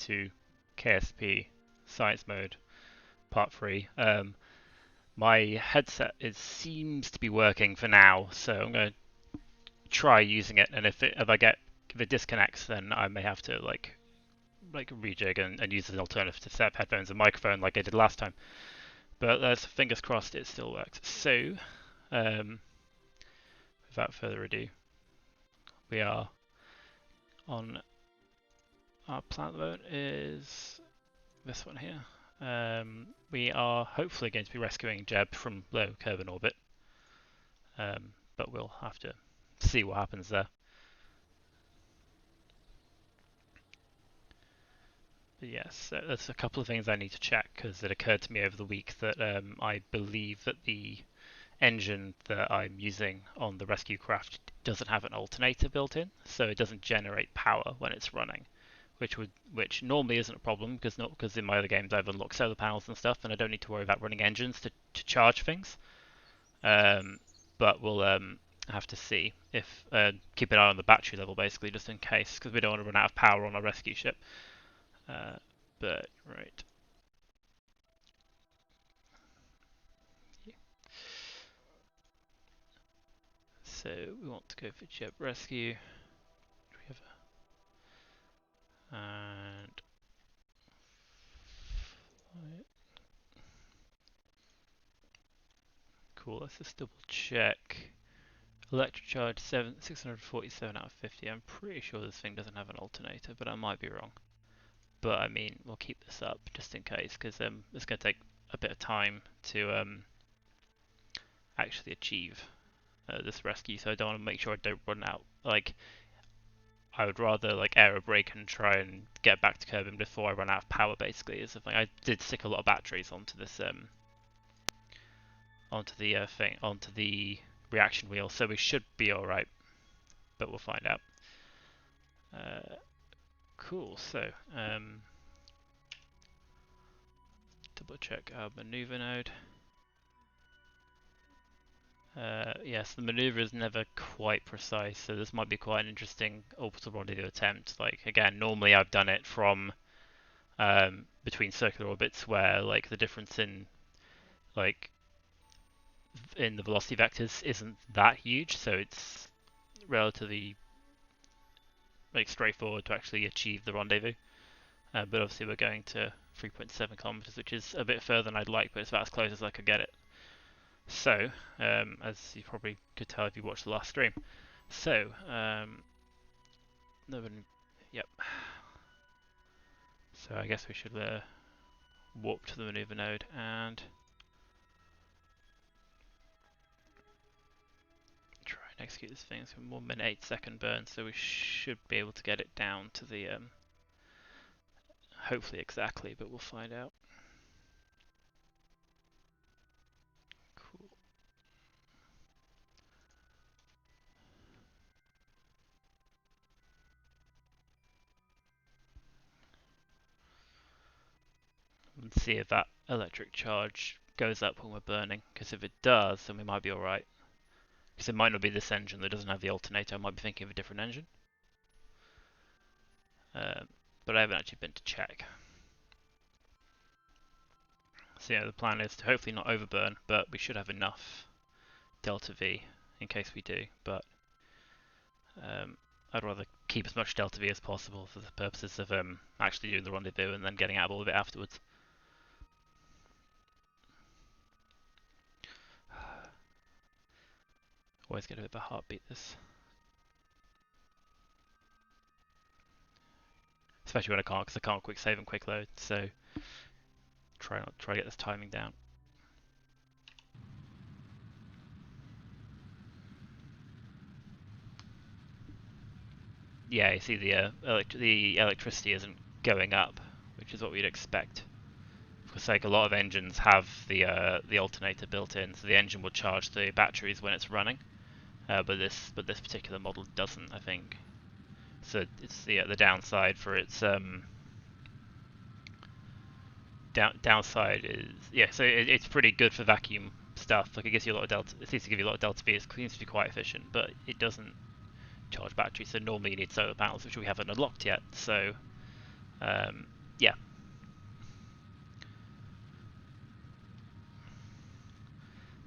to KSP Science Mode Part 3. My headset seems to be working for now, so I'm going to try using it, and if it disconnects, then I may have to like rejig and use an alternative set of headphones and microphone like I did last time. But fingers crossed it still works. So, without further ado, we are on our plan at the moment is this one here. We are hopefully going to be rescuing Jeb from low Kerman orbit, but we'll have to see what happens there. But yes, there's a couple of things I need to check because it occurred to me over the week that I believe that the engine that I'm using on the rescue craft doesn't have an alternator built in, so it doesn't generate power when it's running, which normally isn't a problem because in my other games I've unlocked solar panels and stuff, and I don't need to worry about running engines to charge things. But we'll have to see if keep an eye on the battery level basically, just in case, because we don't want to run out of power on our rescue ship. But right. So we want to go for Jeb Rescue. Do we have and cool. Let's just double check. Electric charge 647 out of 50. I'm pretty sure this thing doesn't have an alternator, but I might be wrong. But I mean, we'll keep this up just in case, because it's going to take a bit of time to actually achieve this rescue. So I don't want to make sure I don't run out. Like, I would rather like air a brake and try and get back to Kerman before I run out of power. Basically, is the thing. I did stick a lot of batteries onto this onto the reaction wheel, so we should be all right. But we'll find out. Cool. So double check our maneuver node. Yes, the maneuver is never quite precise, so this might be quite an interesting orbital rendezvous attempt. Like again, normally I've done it from between circular orbits where like the difference in the velocity vectors isn't that huge, so it's relatively like straightforward to actually achieve the rendezvous. But obviously we're going to 3.7 kilometers, which is a bit further than I'd like, but it's about as close as I could get it. So, as you probably could tell if you watched the last stream. So, yep. So I guess we should warp to the maneuver node and try and execute this thing. It's 1 minute 8 second burn, so we should be able to get it down to the hopefully exactly, but we'll find out. Cool. Let's see if that electric charge goes up when we're burning, because if it does, then we might be alright. Because it might not be this engine that doesn't have the alternator, I might be thinking of a different engine. But I haven't actually been to check. So yeah, the plan is to hopefully not overburn, but we should have enough delta V in case we do. But I'd rather keep as much delta V as possible for the purposes of actually doing the rendezvous and then getting out of all of it afterwards. Always get a bit of a heartbeat this. Especially when I can't, because I can't quick save and quick load, so try to get this timing down. Yeah, you see the electricity isn't going up, which is what we'd expect. Because like a lot of engines have the alternator built in, so the engine will charge the batteries when it's running. But this particular model doesn't, I think. So it's the downside for its downside is so it's pretty good for vacuum stuff. Like it gives you a lot of delta. It seems to give you a lot of delta V. It seems to be quite efficient, but it doesn't charge batteries. So normally you need solar panels, which we haven't unlocked yet. So Yeah.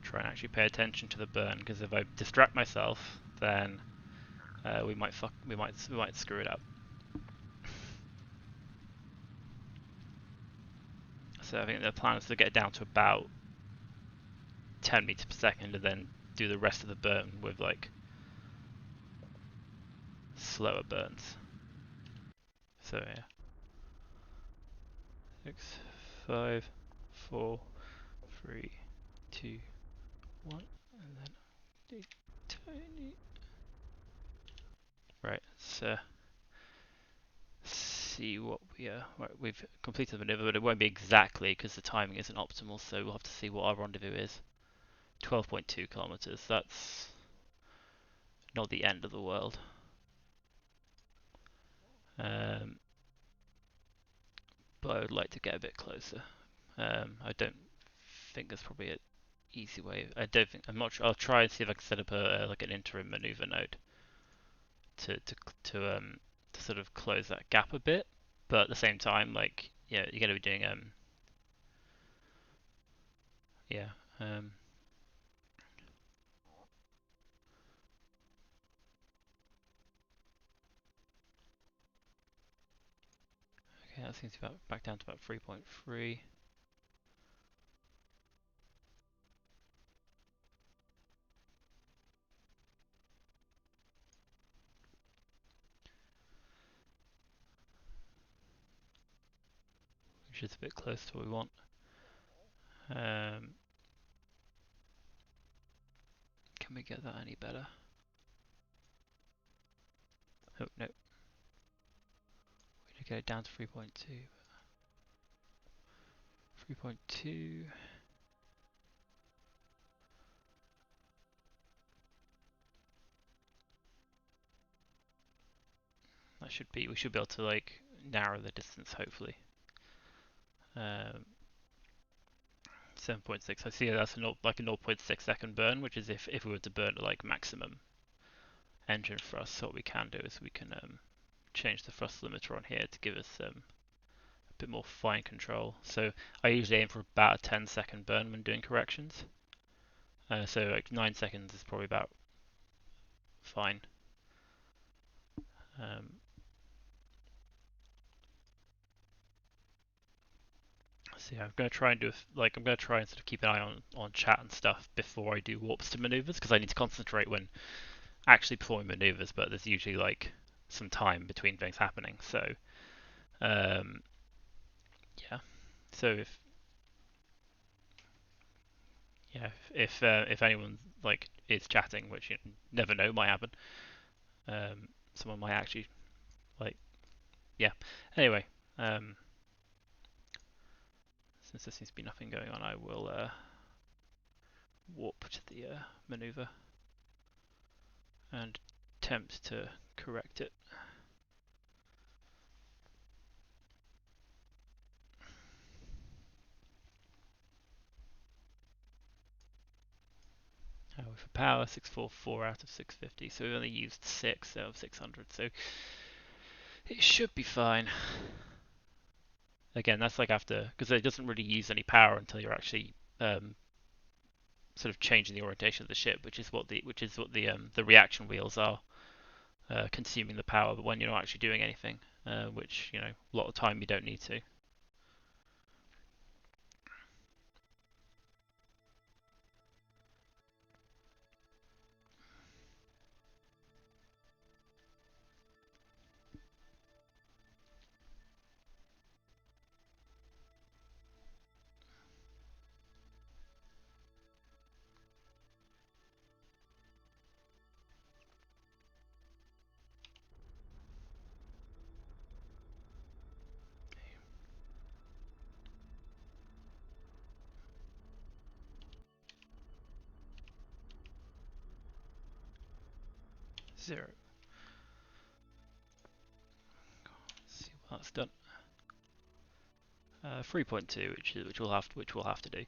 Try and actually pay attention to the burn, because if I distract myself, then we might screw it up. So I think the plan is to get down to about 10 meters per second, and then do the rest of the burn with like slower burns. So yeah, 6, 5, 4, 3, 2, 1, and then tiny. Right, so see what we right, we've completed the maneuver, but it won't be exactly because the timing isn't optimal. So we'll have to see what our rendezvous is. 12.2 kilometers. That's not the end of the world. But I would like to get a bit closer. I don't think there's probably an easy way. I don't think. I'm not sure. I'll try and see if I can set up a like an interim maneuver node to sort of close that gap a bit. But at the same time, like yeah, you're gonna be doing yeah. Okay, that seems to be back down to about 3.3. Which is a bit close to what we want. Can we get that any better? Oh no. We need to get it down to 3.2. 3.2. That should be. We should be able to like narrow the distance hopefully. 7.6. I see that's like a 0.6 second burn, which is if we were to burn at like maximum engine thrust. So what we can do is we can change the thrust limiter on here to give us a bit more fine control. So I usually aim for about a 10-second burn when doing corrections. So like 9 seconds is probably about fine. So yeah, I'm going to try and do like I'm going to try and sort of keep an eye on chat and stuff before I do warps to maneuvers, because I need to concentrate when actually performing maneuvers, but there's usually like some time between things happening. So yeah, so if anyone like is chatting, which you never know, might happen, someone might actually like yeah. Anyway, since there seems to be nothing going on, I will warp to the maneuver and attempt to correct it. For power, 644 out of 650, so we've only used 6 out of 600, so it should be fine. Again, that's like after, because it doesn't really use any power until you're actually sort of changing the orientation of the ship, which is what the reaction wheels are consuming the power, but when you're not actually doing anything, which a lot of time you don't need to. Zero. Let's see what that's done. 3.2, which we'll have to do.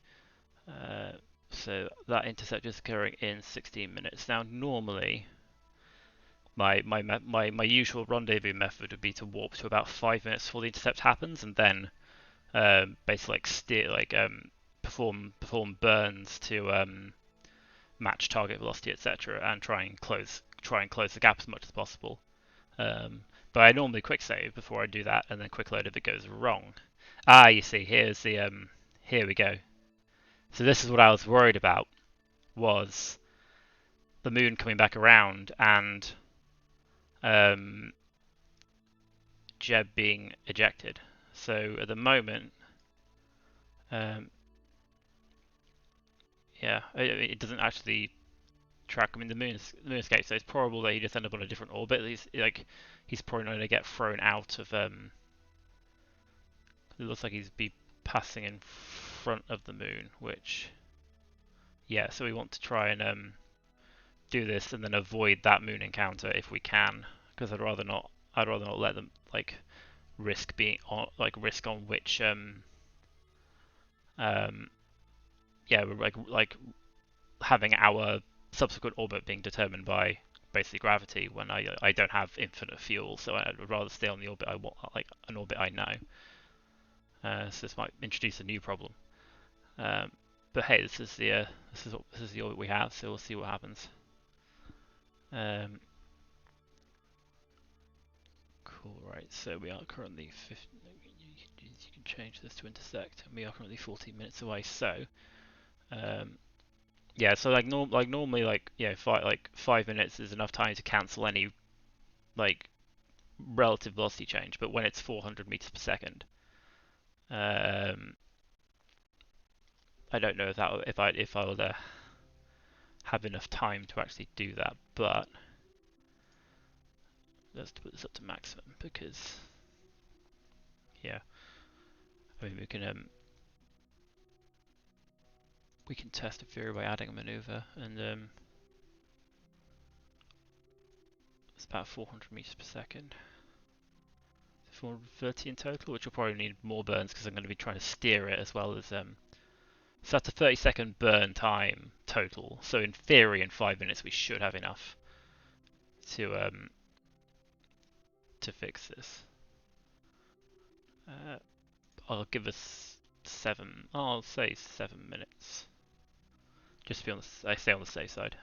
So that intercept is occurring in 16 minutes. Now, normally, My usual rendezvous method would be to warp to about 5 minutes before the intercept happens, and then basically like steer perform burns to match target velocity, etc., and try and close the gap as much as possible. But I normally quick save before I do that, and then quick load if it goes wrong. Ah, you see, here's the here we go. So this is what I was worried about, was the moon coming back around and Jeb being ejected. So at the moment, yeah, it doesn't actually track. I mean, the moon escaped, so it's probable that he just ended up on a different orbit. He's probably not going to get thrown out of. It looks like he's be passing in front of the moon, which, yeah. So we want to try and do this and then avoid that moon encounter if we can, because I'd rather not. I'd rather not let them risk on which yeah, like having our subsequent orbit being determined by basically gravity when I don't have infinite fuel, so I'd rather stay on the orbit I want, like an orbit I know. So this might introduce a new problem. But hey, this is the orbit we have, so we'll see what happens. Cool, right? So we are currently 50. You can change this to intersect, and we are currently 14 minutes away. So yeah, so normally like 5 minutes is enough time to cancel any like relative velocity change, but when it's 400 meters per second, I don't know if I would have enough time to actually do that. But let's put this up to maximum because yeah, I mean we can test a theory by adding a maneuver, and it's about 400 meters per second. 430 in total, which will probably need more burns because I'm going to be trying to steer it as well as so that's a 30-second burn time total. So in theory, in 5 minutes, we should have enough to fix this. I'll give us 7. I'll say 7 minutes, just to be on the I stay on the safe side.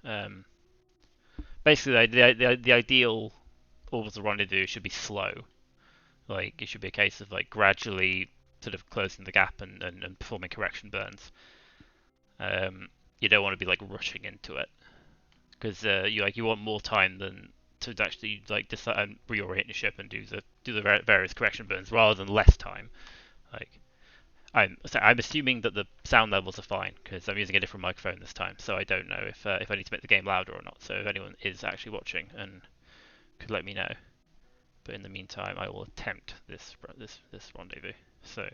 Basically, the ideal orbital rendezvous should be slow. Like it should be a case of like gradually sort of closing the gap and performing correction burns. You don't want to be like rushing into it because you want more time than to actually like decide and reorient your ship and do the various correction burns rather than less time. Like I'm assuming that the sound levels are fine because I'm using a different microphone this time, so I don't know if I need to make the game louder or not. So if anyone is actually watching and could let me know. But in the meantime, I will attempt this rendezvous. So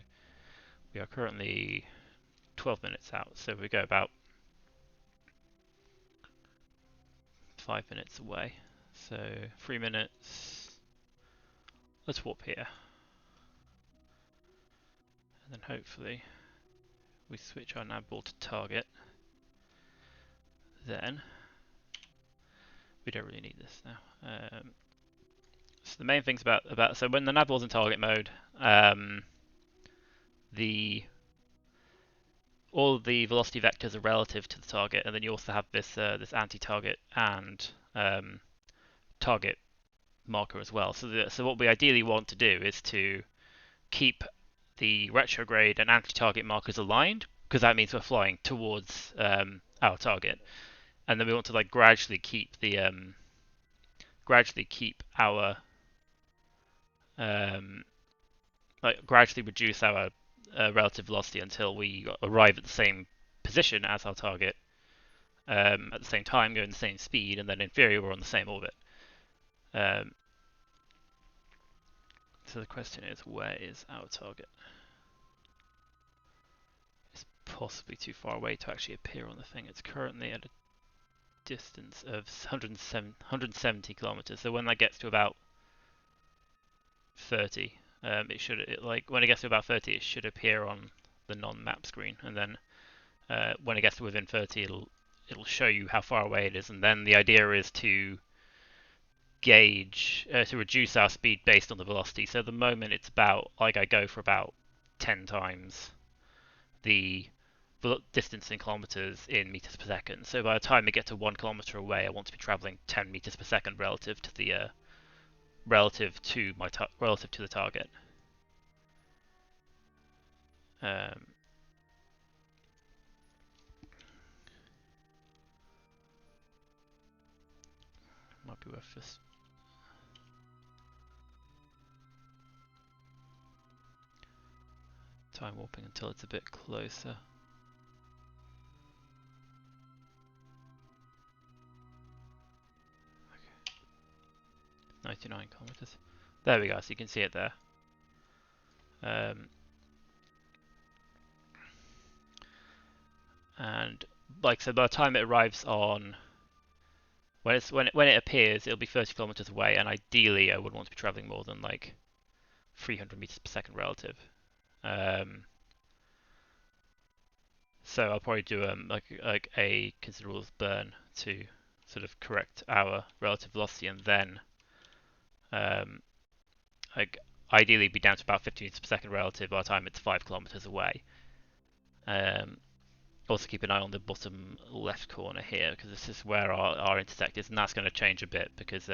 we are currently 12 minutes out, so we go about 5 minutes away. So 3 minutes. Let's warp here, and then hopefully we switch our nav ball to target. Then we don't really need this now. So the main things about so when the nav ball's in target mode, all of the velocity vectors are relative to the target, and then you also have this anti-target and target marker as well. So what we ideally want to do is to keep the retrograde and anti-target markers aligned, because that means we're flying towards our target, and then we want to like gradually keep our gradually reduce our relative velocity until we arrive at the same position as our target at the same time, going the same speed, and then in theory we're on the same orbit. So the question is, where is our target? It's possibly too far away to actually appear on the thing. It's currently at a distance of 170 kilometers. So when that gets to about 30, when it gets to about 30, it should appear on the non-map screen, and then when it gets to within 30, it'll show you how far away it is, and then the idea is to gauge to reduce our speed based on the velocity. So at the moment it's about like I go for about 10 times the distance in kilometers in meters per second. So by the time I get to 1 kilometer away, I want to be traveling 10 meters per second relative to the relative to the target. Might be worth just time warping until it's a bit closer. Okay. 99 kilometers. There we go, so you can see it there. And like so, by the time it arrives on when it appears, it'll be 30 kilometers away, and ideally I wouldn't want to be traveling more than like 300 meters per second relative. So I'll probably do like a considerable burn to sort of correct our relative velocity, and then like ideally be down to about 50 meters per second relative by the time it's 5 kilometers away. Also keep an eye on the bottom left corner here, because this is where our intersect is, and that's going to change a bit because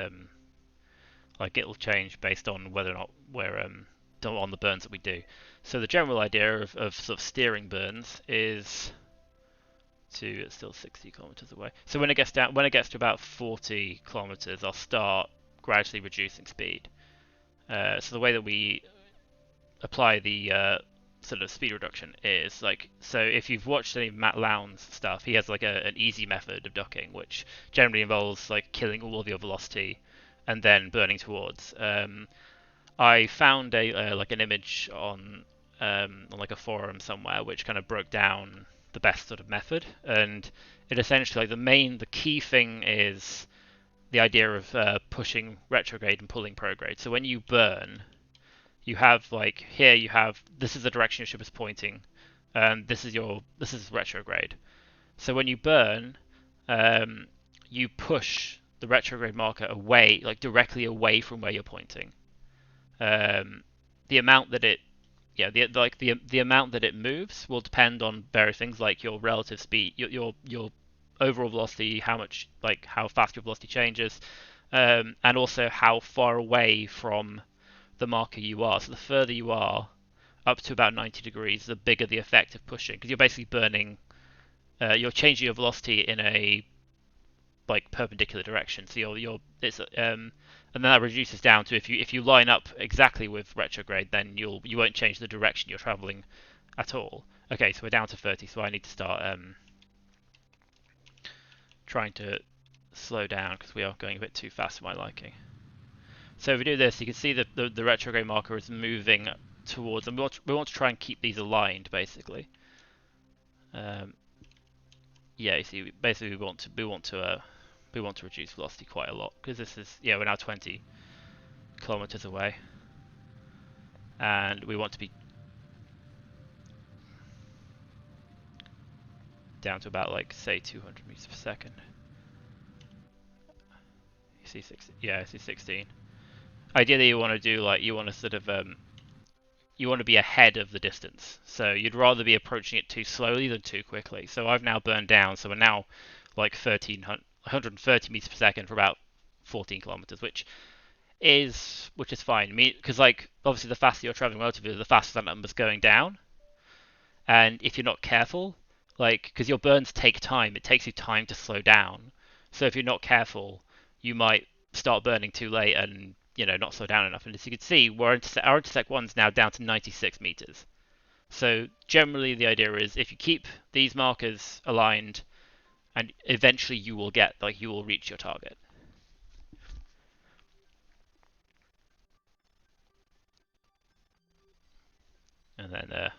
like it'll change based on whether or not we're on the burns that we do. So the general idea of sort of steering burns is it's still 60 kilometers away. So when it gets to about 40 kilometers, I'll start gradually reducing speed. So the way that we apply the sort of speed reduction is like, so if you've watched any of Matt Lowndes stuff, he has like an easy method of ducking, which generally involves like killing all of your velocity and then burning towards. I found like an image on like a forum somewhere which kind of broke down the best sort of method, and it essentially like the key thing is the idea of pushing retrograde and pulling prograde. So when you burn, you have like here you have this is the direction your ship is pointing, and this is retrograde. So when you burn, you push the retrograde marker away, like directly away from where you're pointing. The amount that it the amount that it moves will depend on various things like your relative speed, your overall velocity, how fast your velocity changes, and also how far away from the marker you are. So the further you are, up to about 90 degrees, the bigger the effect of pushing, because you're basically burning, you're changing your velocity in a like perpendicular direction. So and then that reduces down to if you line up exactly with retrograde, then you won't change the direction you're traveling at all. Okay, so we're down to 30, so I need to start trying to slow down because we are going a bit too fast for my liking. So if we do this, you can see the retrograde marker is moving towards, and we want to try and keep these aligned basically. Yeah, you see, basically we want to reduce velocity quite a lot because this is we're now 20 kilometers away, and we want to be down to about like say 200 meters per second. You see 16? Yeah, I see 16. Ideally, you want to do like you want to sort of you want to be ahead of the distance, so you'd rather be approaching it too slowly than too quickly. So I've now burned down, so we're now like 130 meters per second for about 14 kilometers, which is fine. Because like obviously the faster you're traveling relatively, the faster that number's going down. And if you're not careful, like because your burns take time, it takes you time to slow down. So if you're not careful, you might start burning too late and not slow down enough. And as you can see, our intersect one's now down to 96 meters. So generally the idea is if you keep these markers aligned, and eventually you will reach your target. And then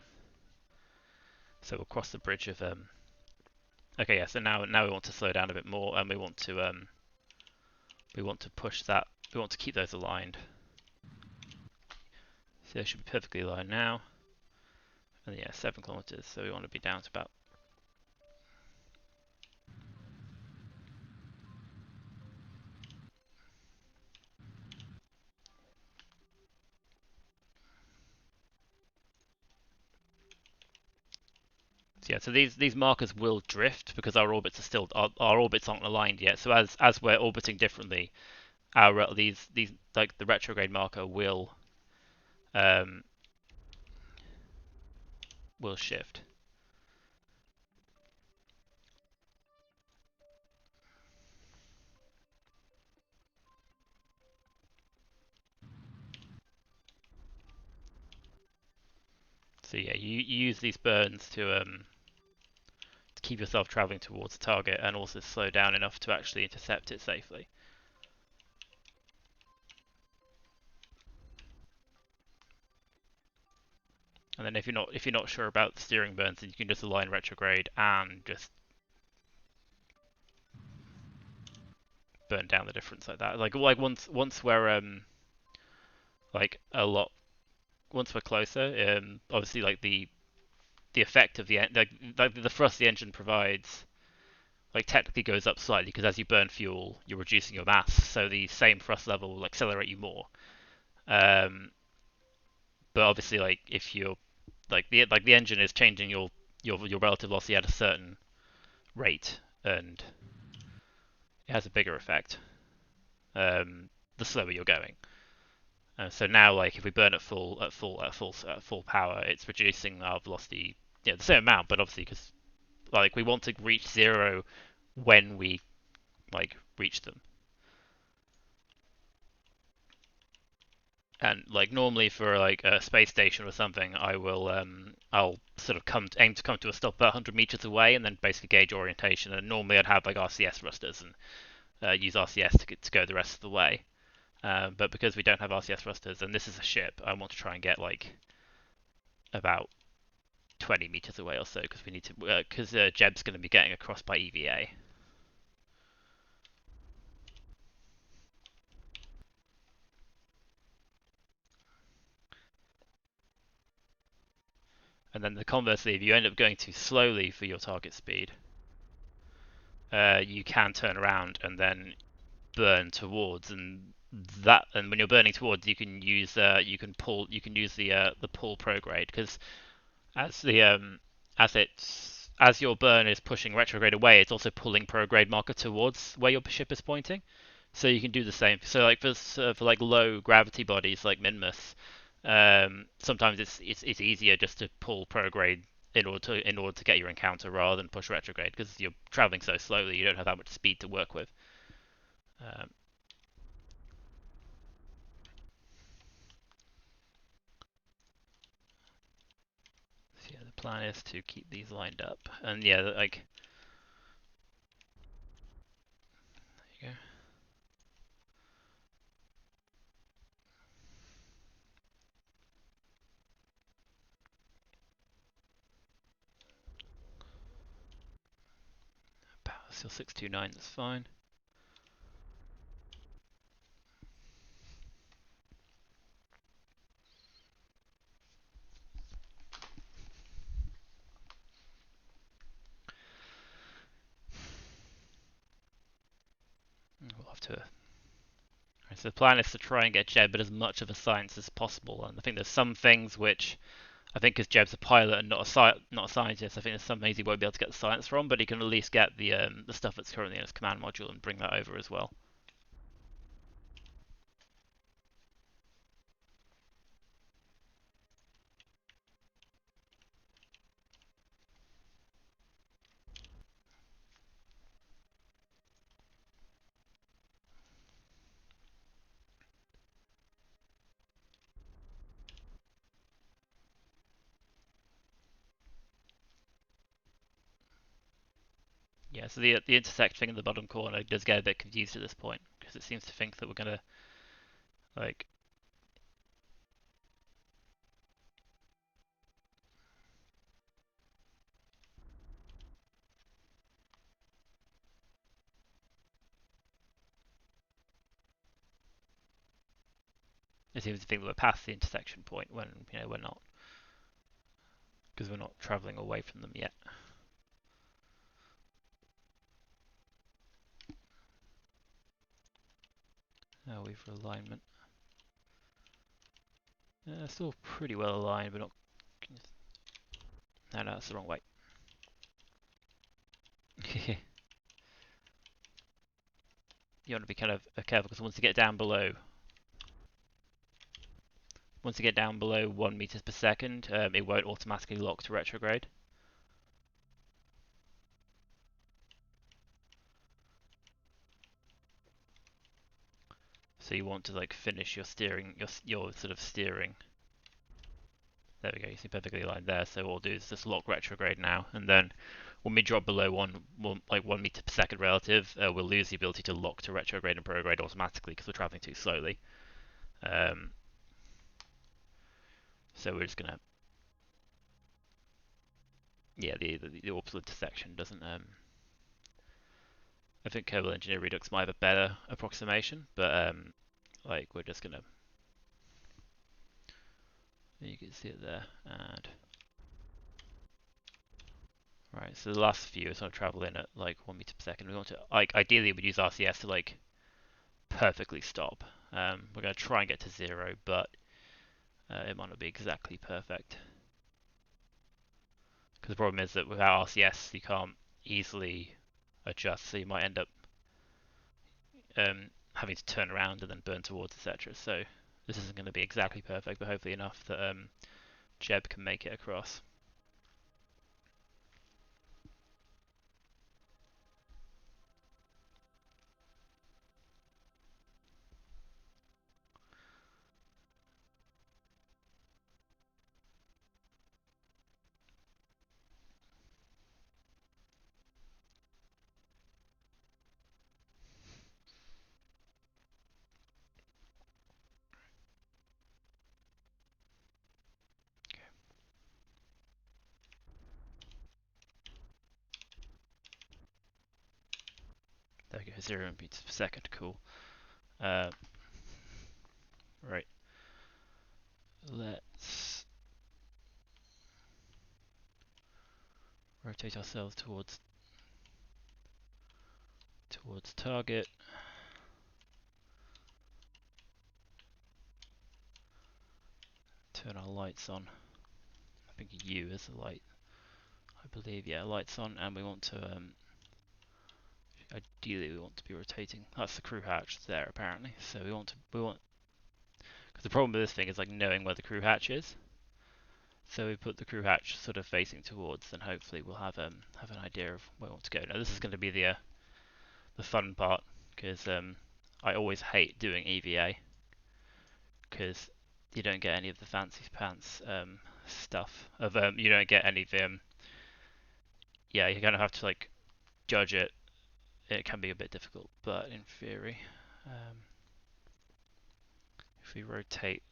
so we'll cross the bridge of okay, yeah, so now we want to slow down a bit more, and we want to push that, we want to keep those aligned. So they should be perfectly aligned now. And yeah, 7 kilometers, so we want to be down to about So yeah, so these markers will drift because our orbits are still our orbits aren't aligned yet. So as we're orbiting differently, our these like the retrograde marker um, will shift. So yeah, you use these burns to keep yourself traveling towards the target and also slow down enough to actually intercept it safely. And then if you're not sure about the steering burns, then you can just align retrograde and just burn down the difference like that. Like once we're like a lot once we're closer, obviously like the effect of like the thrust the engine provides like technically goes up slightly because as you burn fuel, you're reducing your mass, so the same thrust level will accelerate you more. Um, but obviously, like if you're like the engine is changing your relative velocity at a certain rate, and it has a bigger effect the slower you're going. So now, like if we burn at full power, it's reducing our velocity, yeah, the same amount, but obviously because like we want to reach zero when we like reach them. And like normally for like a space station or something, I'll sort of aim to come to a stop about 100 meters away and then basically gauge orientation. And normally I'd have like RCS thrusters and use RCS to go the rest of the way. But because we don't have RCS thrusters and this is a ship, I want to try and get like about 20 meters away or so because we need to because Jeb's going to be getting across by EVA. And then the conversely, if you end up going too slowly for your target speed, you can turn around and then burn towards, and when you're burning towards, you can use the pull prograde because as the as your burn is pushing retrograde away, it's also pulling prograde marker towards where your ship is pointing. So you can do the same. So like for like low gravity bodies like Minmus, sometimes it's easier just to pull prograde in order to get your encounter rather than push retrograde because you're traveling so slowly you don't have that much speed to work with. Um, so yeah, the plan is to keep these lined up, and yeah, like there you go. Power still 629, that's fine. We'll have to. So the plan is to try and get Jeb at as much of a science as possible, and I think there's some things which I think because Jeb's a pilot and not a scientist, I think there's some things he won't be able to get the science from, but he can at least get the stuff that's currently in his command module and bring that over as well. Yeah, so the intersect thing in the bottom corner does get a bit confused at this point because it seems to think that we're gonna like. It seems to think that we're past the intersection point when we're not because we're not traveling away from them yet. Now we've alignment. Still pretty well aligned, but not. No, that's the wrong way. you want to be kind of careful because once you get down below 1 meters per second, it won't automatically lock to retrograde. So you want to like finish your steering, your sort of steering. There we go. You see perfectly aligned there. So what we'll do is just lock retrograde now, and then when we drop below 1 meter per second relative, we'll lose the ability to lock to retrograde and prograde automatically because we're traveling too slowly. So we're just gonna, yeah, the orbital intersection doesn't. I think Kerbal Engineer Redux might have a better approximation, but like we're just gonna. You can see it there, and right. So the last few is sort of traveling at like 1 meter per second. We want to like ideally we'd use RCS to like perfectly stop. We're gonna try and get to 0, but it might not be exactly perfect. Because the problem is that without RCS you can't easily adjust, so you might end up having to turn around and then burn towards, etc. So this isn't going to be exactly perfect, but hopefully enough that Jeb can make it across. There we go, 0 meters per second, cool. Right. Let's rotate ourselves towards target. Turn our lights on. I think U is the light. I believe, yeah, lights on, and we want to ideally we want to be rotating. That's the crew hatch there apparently. So we want because the problem with this thing is like knowing where the crew hatch is. So we put the crew hatch sort of facing towards, and hopefully we'll have an idea of where we want to go. Now this is going to be the fun part, because I always hate doing EVA because you don't get any of the fancy pants stuff. You don't get any of the yeah, you're gonna have to like judge it. It can be a bit difficult, but in theory, if we rotate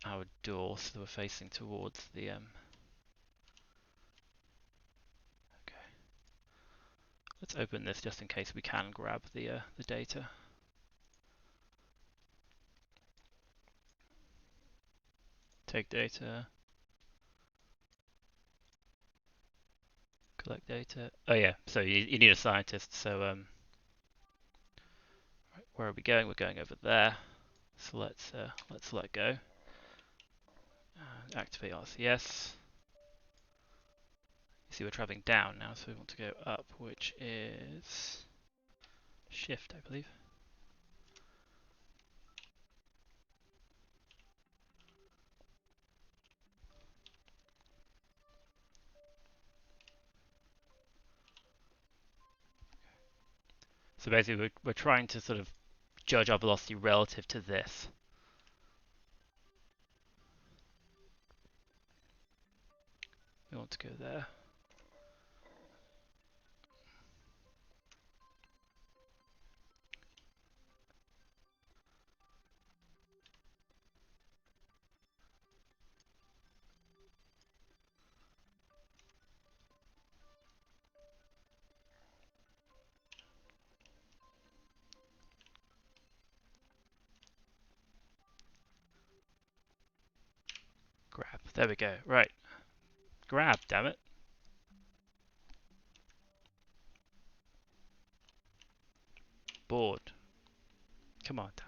our door so we're facing towards the okay. Let's open this just in case we can grab the data. Take data. Collect data. Oh yeah, so you need a scientist. So right, where are we going? We're going over there. So let's let go. Activate RCS. You see we're traveling down now, so we want to go up, which is shift, I believe. So basically we're trying to sort of judge our velocity relative to this. We want to go there. Grab. There we go. Right. Grab, damn it. Board. Come on, down.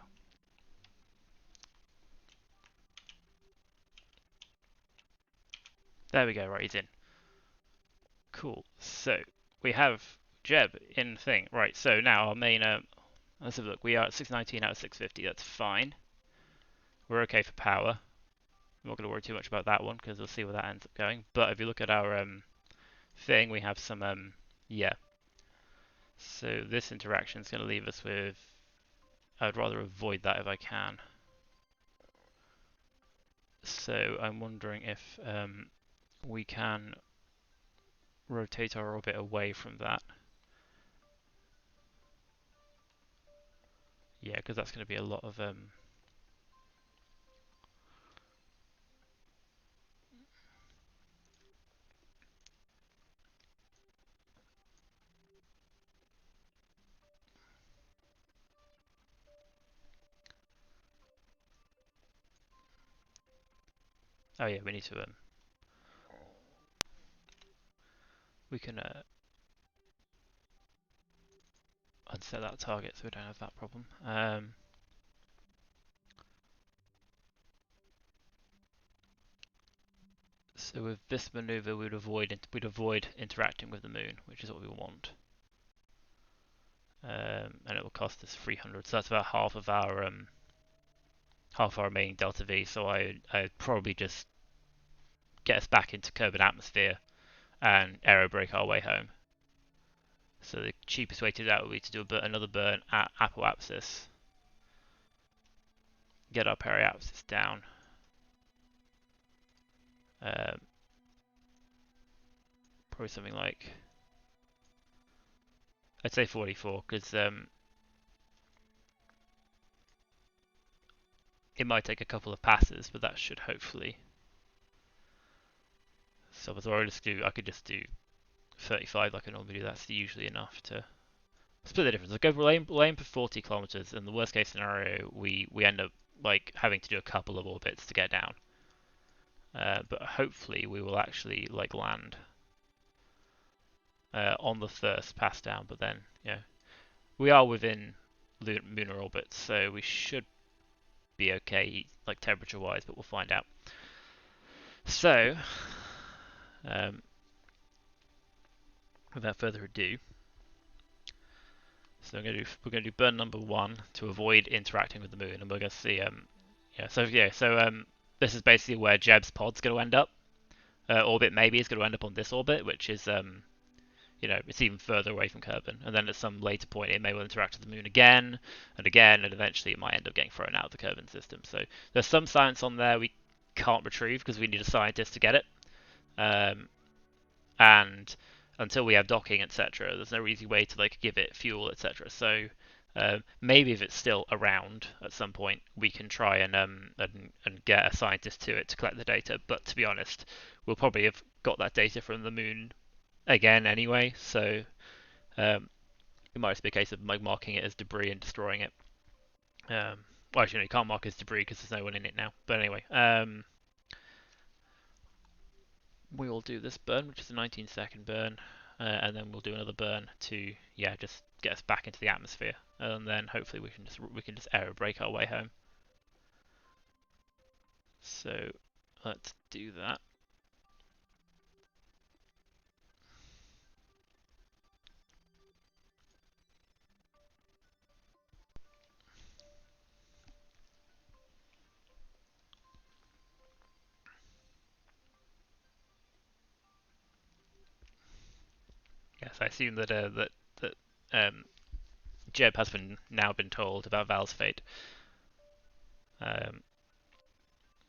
There we go, right, he's in. Cool. So we have Jeb in thing. Right, so now our main Let's have a look. We are at 619 out of 650. That's fine. We're okay for power. I'm not going to worry too much about that one because we'll see where that ends up going. But if you look at our thing, we have some, yeah. So this interaction is going to leave us with, I'd rather avoid that if I can. So I'm wondering if we can rotate our orbit away from that. Yeah, because that's going to be a lot of oh yeah, we need to we can unset that target so we don't have that problem. So with this maneuver, we'd avoid interacting with the moon, which is what we want. And it will cost us 300. So that's about half of our remaining delta V. So I'd probably just get us back into Kerman atmosphere and aero brake our way home. So the cheapest way to do that would be to do another burn at apoapsis, get our periapsis down. Probably something like, I'd say 44, because it might take a couple of passes, but that should hopefully. So I could just do 35 like I normally do. That's usually enough to split the difference. We'll aim for 40 kilometers, and the worst case scenario, we end up like having to do a couple of orbits to get down. But hopefully we will actually like land on the first pass down. But then, yeah, we are within lunar orbit, so we should be okay, like temperature-wise. But we'll find out. So, without further ado, so we're going to do burn number 1 to avoid interacting with the moon, and we're going to see this is basically where Jeb's pod's going to end up. Orbit maybe is going to end up on this orbit, which is it's even further away from Kerman, and then at some later point it may well interact with the moon again and again, and eventually it might end up getting thrown out of the Kerman system. So there's some science on there we can't retrieve because we need a scientist to get it. And until we have docking, etc., there's no easy way to like give it fuel, etc. So maybe if it's still around at some point, we can try and get a scientist to it to collect the data. But to be honest, we'll probably have got that data from the moon again anyway. So it might just be a case of like marking it as debris and destroying it. Well, actually, no, you can't mark it as debris because there's no one in it now. But anyway. We will do this burn, which is a 19-second burn, and then we'll do another burn to just get us back into the atmosphere, and then hopefully we can just aero brake our way home. So let's do that. Yes, I assume that Jeb has now been told about Val's fate.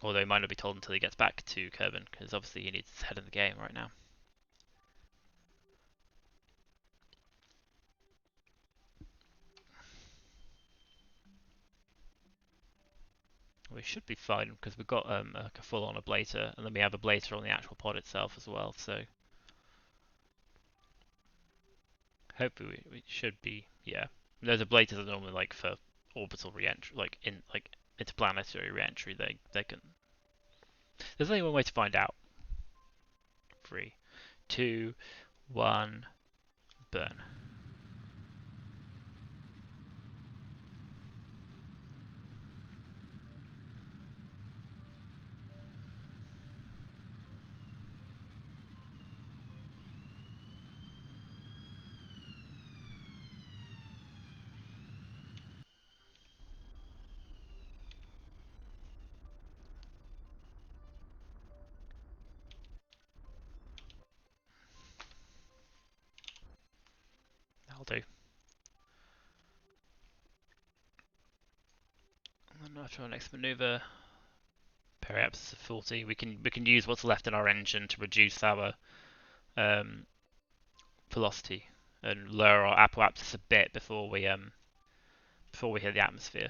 Although he might not be told until he gets back to Kerman, because obviously he needs his head in the game right now. We should be fine because we've got like a full-on ablator, and then we have a ablator on the actual pod itself as well. So hopefully we should be, yeah. Those ablators are normally like for orbital re-entry, like interplanetary re-entry. They can. There's only one way to find out. 3, 2, 1, burn. that'll do. And then after our next maneuver, periapsis of 40, we can use what's left in our engine to reduce our velocity and lower our apoapsis a bit before we hit the atmosphere.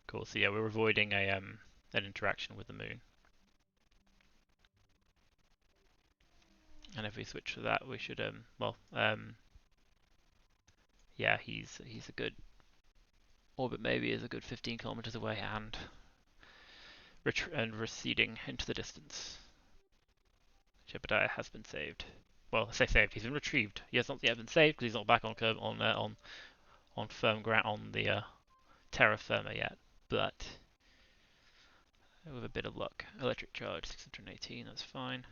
Cool. So yeah, we're avoiding an interaction with the moon. And if we switch to that, we should yeah, he's a good orbit. Maybe is a good 15 kilometers away and receding into the distance. Jeb EVA has been saved. Well, I say saved. He's been retrieved. He has not yet been saved because he's not back on firm ground on the terra firma yet. But with a bit of luck, electric charge 618. That's fine.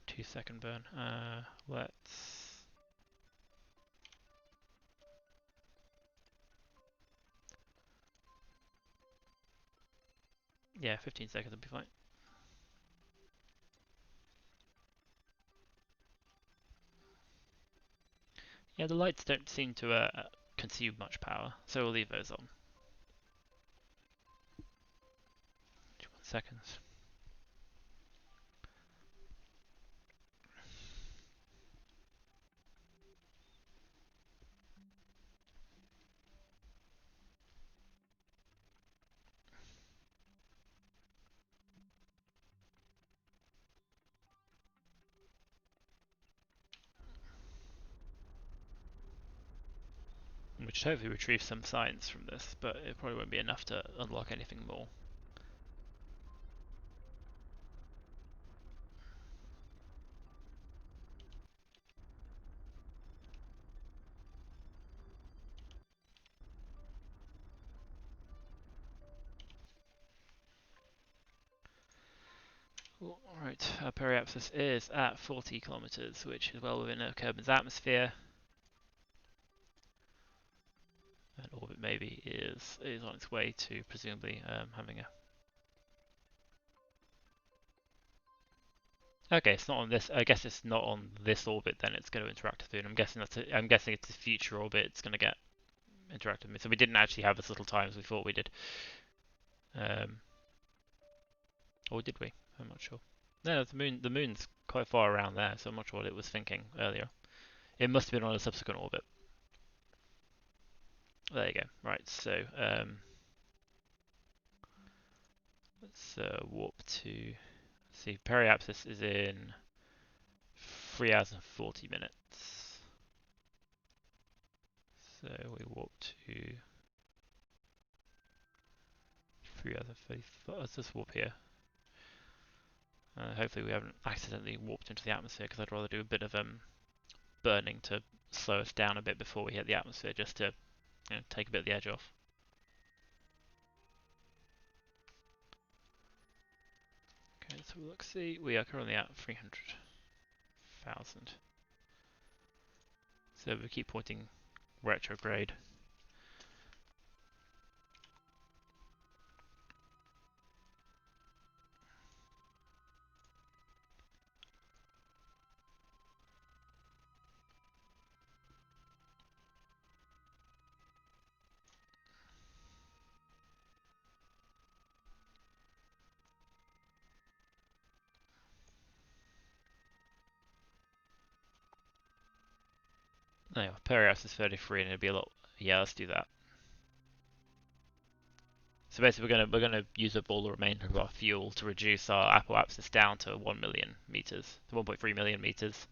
2-second burn. Let's. Yeah, 15 seconds will be fine. Yeah, the lights don't seem to consume much power, so we'll leave those on. 21 seconds. We should hopefully retrieve some science from this, but it probably won't be enough to unlock anything more. Alright, our periapsis is at 40 kilometers, which is well within Kerman's atmosphere. And orbit maybe is on its way to presumably having a. Okay, it's not on this. I guess it's not on this orbit. Then it's going to interact with it. I'm guessing I'm guessing it's a future orbit. It's going to get interactive with me. So we didn't actually have as little time as we thought we did. Or did we? I'm not sure. No, the moon's quite far around there, so I'm not sure what it was thinking earlier. It must have been on a subsequent orbit. There you go. Right, so let's warp to. See, periapsis is in 3 hours and 40 minutes. So we warp to 3 hours and 35. Let's just warp here. Hopefully we haven't accidentally warped into the atmosphere, because I'd rather do a bit of burning to slow us down a bit before we hit the atmosphere, just to take a bit of the edge off. Okay, so look, see, we are currently at 300,000. So we keep pointing retrograde. Anyway, periapsis is 33 and it'll be a lot. Yeah, let's do that. So basically we're gonna use up all the remainder of our fuel to reduce our apoapsis down to 1 million meters, to 1.3 million meters.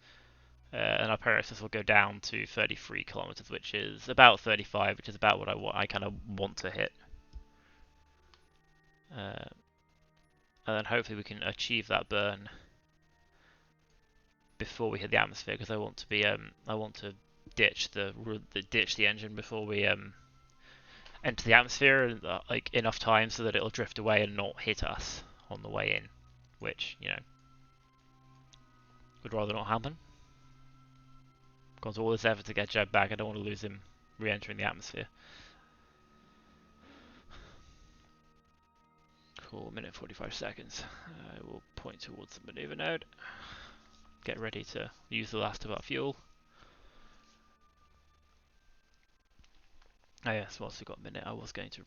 And our periapsis will go down to 33 kilometers, which is about 35, which is about what I kind of want to hit. And then hopefully we can achieve that burn before we hit the atmosphere, because I want to be I want to ditch the engine before we enter the atmosphere, like enough time so that it'll drift away and not hit us on the way in, which would rather not happen. Gone to all this effort to get Jeb back, I don't want to lose him re-entering the atmosphere. Cool, minute 45 seconds. I will point towards the maneuver node. Get ready to use the last of our fuel. Oh yes, whilst we've got a minute, I was going to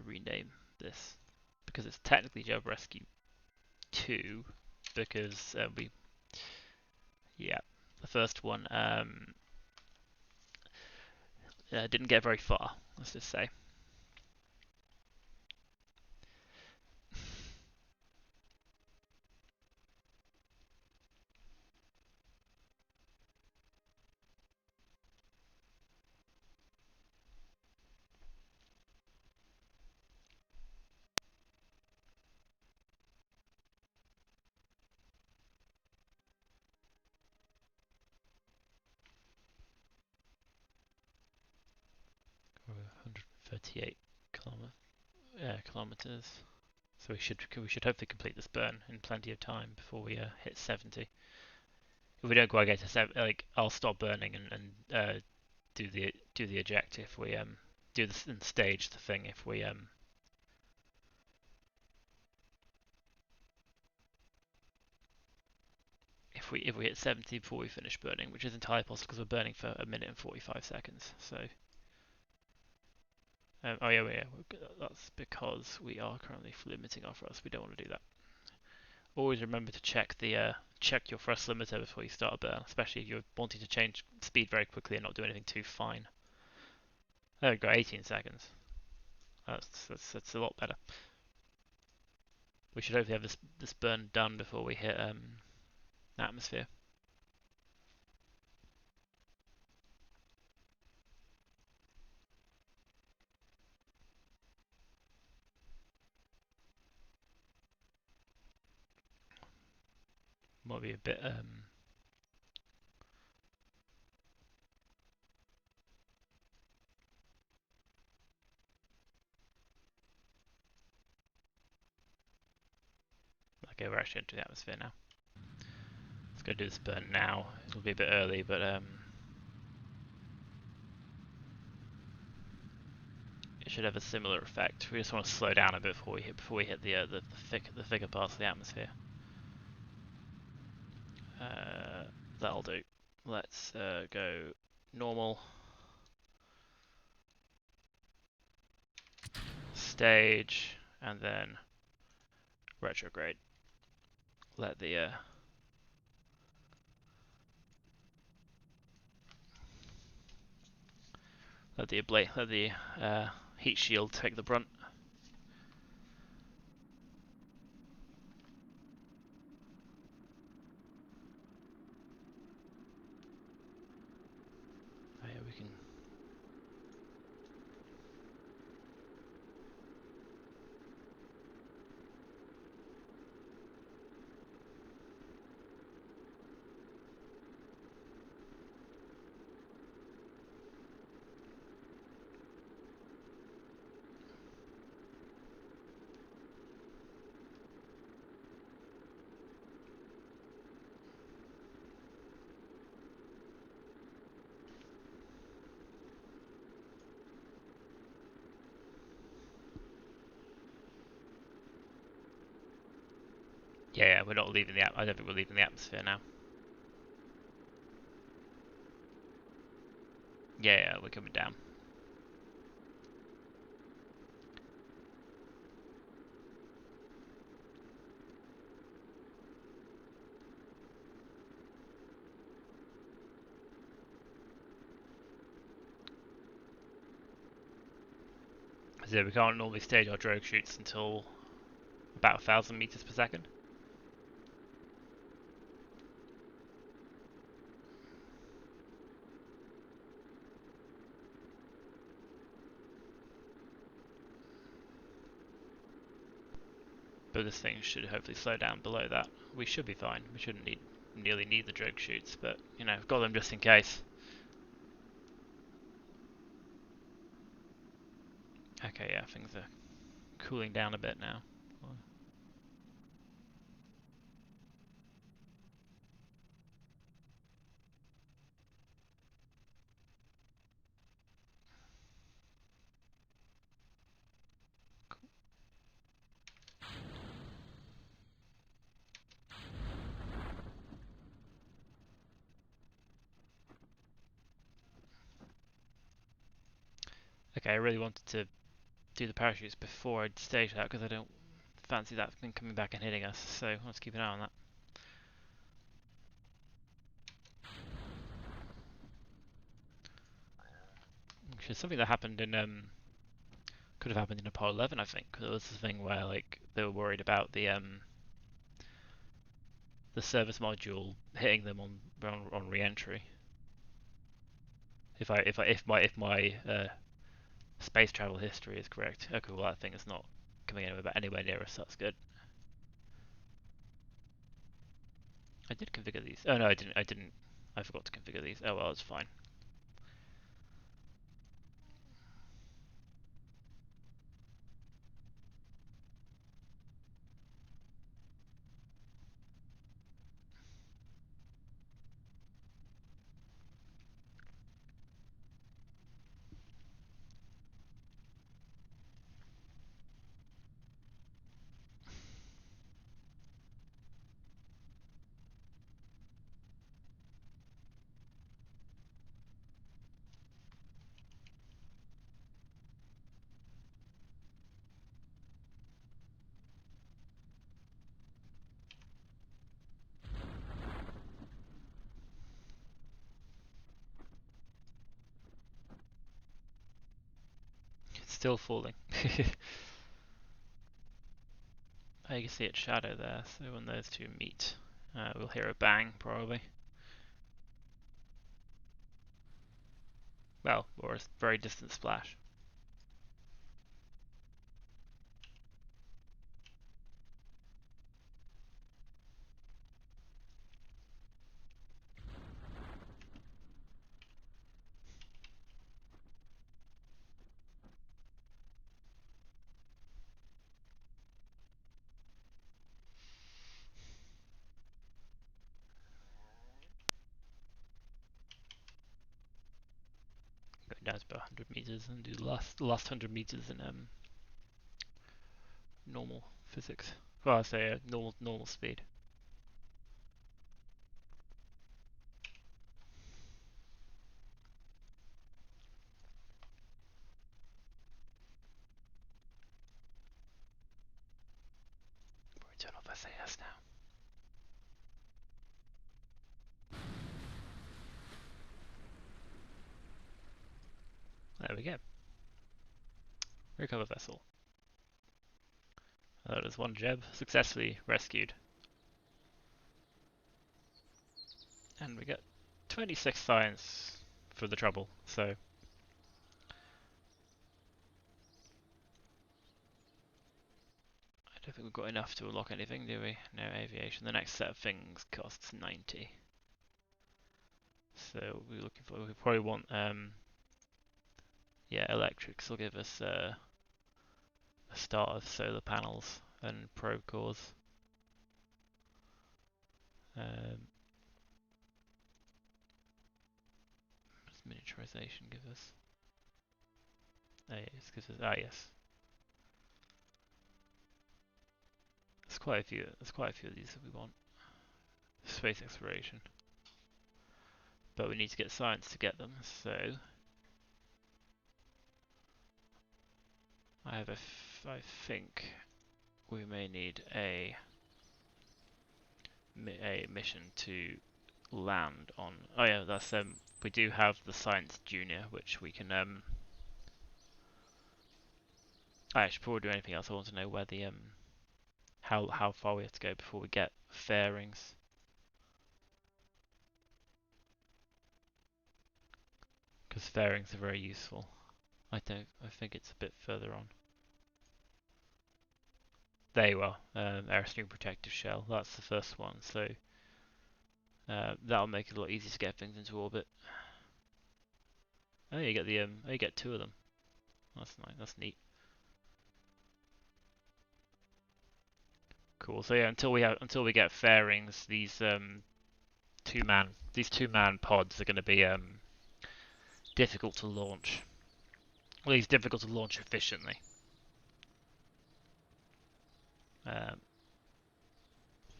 rename this because it's technically Jeb Rescue II because the first one didn't get very far, let's just say. We're 138 kilometers. So we should hopefully complete this burn in plenty of time before we hit 70. If we don't quite get to 70, like I'll stop burning and do the eject if we do this and stage the thing if we if we hit 70 before we finish burning, which is entirely possible because we're burning for a minute and 45 seconds. So oh yeah, that's because we are currently limiting our thrust. We don't want to do that. Always remember to check your thrust limiter before you start a burn, especially if you're wanting to change speed very quickly and not do anything too fine. There we go, 18 seconds. That's a lot better. We should hopefully have this burn done before we hit atmosphere. Might be a bit okay, we're actually into the atmosphere now. Let's go do this burn now. It'll be a bit early, but it should have a similar effect. We just want to slow down a bit before we hit the thicker parts of the atmosphere. That'll do. Let's go normal, stage, and then retrograde. Let the heat shield take the brunt. Oh yeah, we can. Yeah, we're not leaving I don't think we're leaving the atmosphere now. Yeah, we're coming down. So we can't normally stage our drogue shoots until about 1,000 meters per second. But this thing should hopefully slow down below that. We should be fine. We shouldn't nearly need the drogue shoots, but you know, got them just in case. Okay, yeah, things are cooling down a bit now. Okay, I really wanted to do the parachutes before I stage that because I don't fancy that thing coming back and hitting us, so let's keep an eye on that. Which is something that happened in could have happened in Apollo 11, I think. There was this thing where like they were worried about the service module hitting them on re-entry. If my space travel history is correct, okay, well that thing is not coming anywhere near us. So that's good. I did configure these. Oh no, I didn't. I forgot to configure these. Oh well, it's fine. It's still falling. Oh, you can see its shadow there. So when those two meet, we'll hear a bang probably. Well, or a very distant splash. Going down to about 100 meters and do the last 100 meters in normal physics. Well, I say normal speed. We'll turn off SAS now. There we go. Recover vessel. That is one Jeb successfully rescued. And we get 26 science for the trouble, so I don't think we've got enough to unlock anything, do we? No aviation. The next set of things costs 90. So we're looking for, we probably want, yeah, electrics will give us a start of solar panels and probe cores. What does miniaturization give us? Oh, yeah, it gives us, yes. There's quite a few of these that we want. Space exploration. But we need to get science to get them, so I think we may need a mission to land on. Oh yeah, that's we do have the Science Junior, which we can before we do anything else, I want to know where the how far we have to go before we get fairings. Because fairings are very useful. I think it's a bit further on. There you are, airstream protective shell. That's the first one, so that'll make it a lot easier to get things into orbit. Oh, you get the you get two of them. That's nice. That's neat. Cool. So yeah, until we get fairings, these two-man pods are going to be difficult to launch. Well, it's difficult to launch efficiently.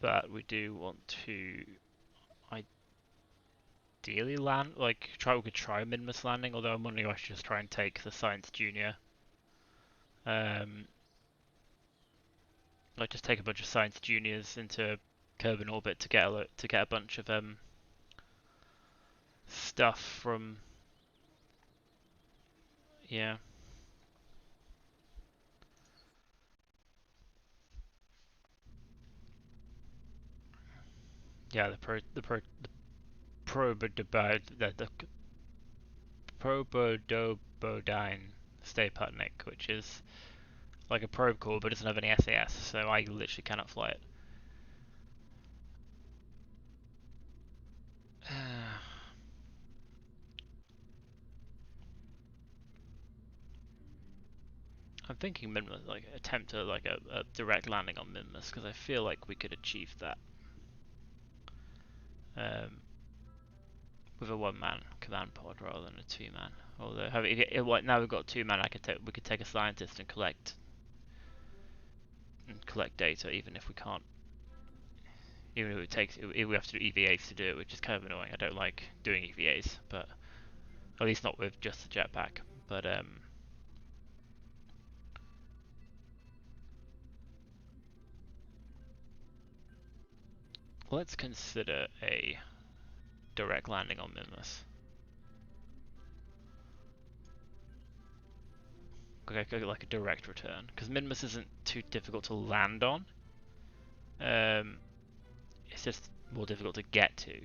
But we do want to ideally land, like we could try a minimus landing, although I'm wondering if I should just try and take the Science Junior. Like just take a bunch of Science Juniors into Kerman orbit to get a bunch of stuff from, yeah. Yeah, the probodobodine Staputnik, which is like a probe core but doesn't have any SAS, so I literally cannot fly it. I'm thinking Minimus, like attempt to like a direct landing on Minimus, because I feel like we could achieve that with a one-man command pod rather than a two-man. Although now we've got two-man, we could take a scientist and collect data, even if we can't. Even if we have to do EVAs to do it, which is kind of annoying. I don't like doing EVAs, but at least not with just the jetpack. But let's consider a direct landing on Minimus. Okay, like a direct return, because Minimus isn't too difficult to land on. It's just more difficult to get to.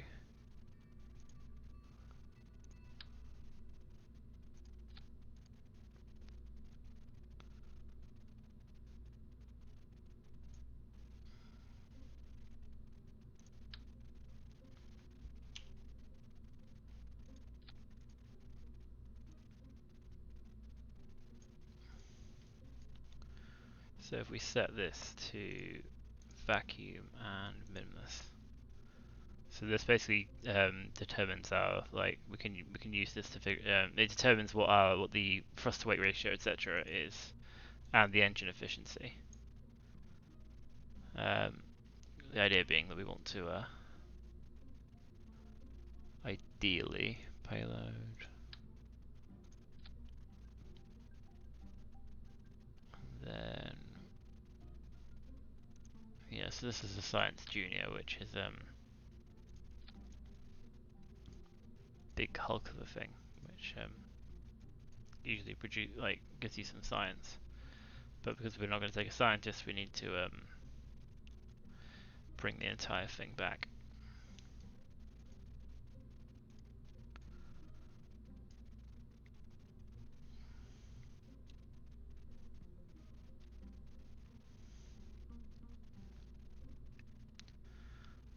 So if we set this to vacuum and Minimus, so this basically determines our, like, we can use this to figure. It determines what the thrust to weight ratio, etc. is, and the engine efficiency. The idea being that we want to ideally payload, then yeah. So this is a Science Junior, which is big hulk of a thing, which usually gives you some science. But because we're not going to take a scientist, we need to bring the entire thing back.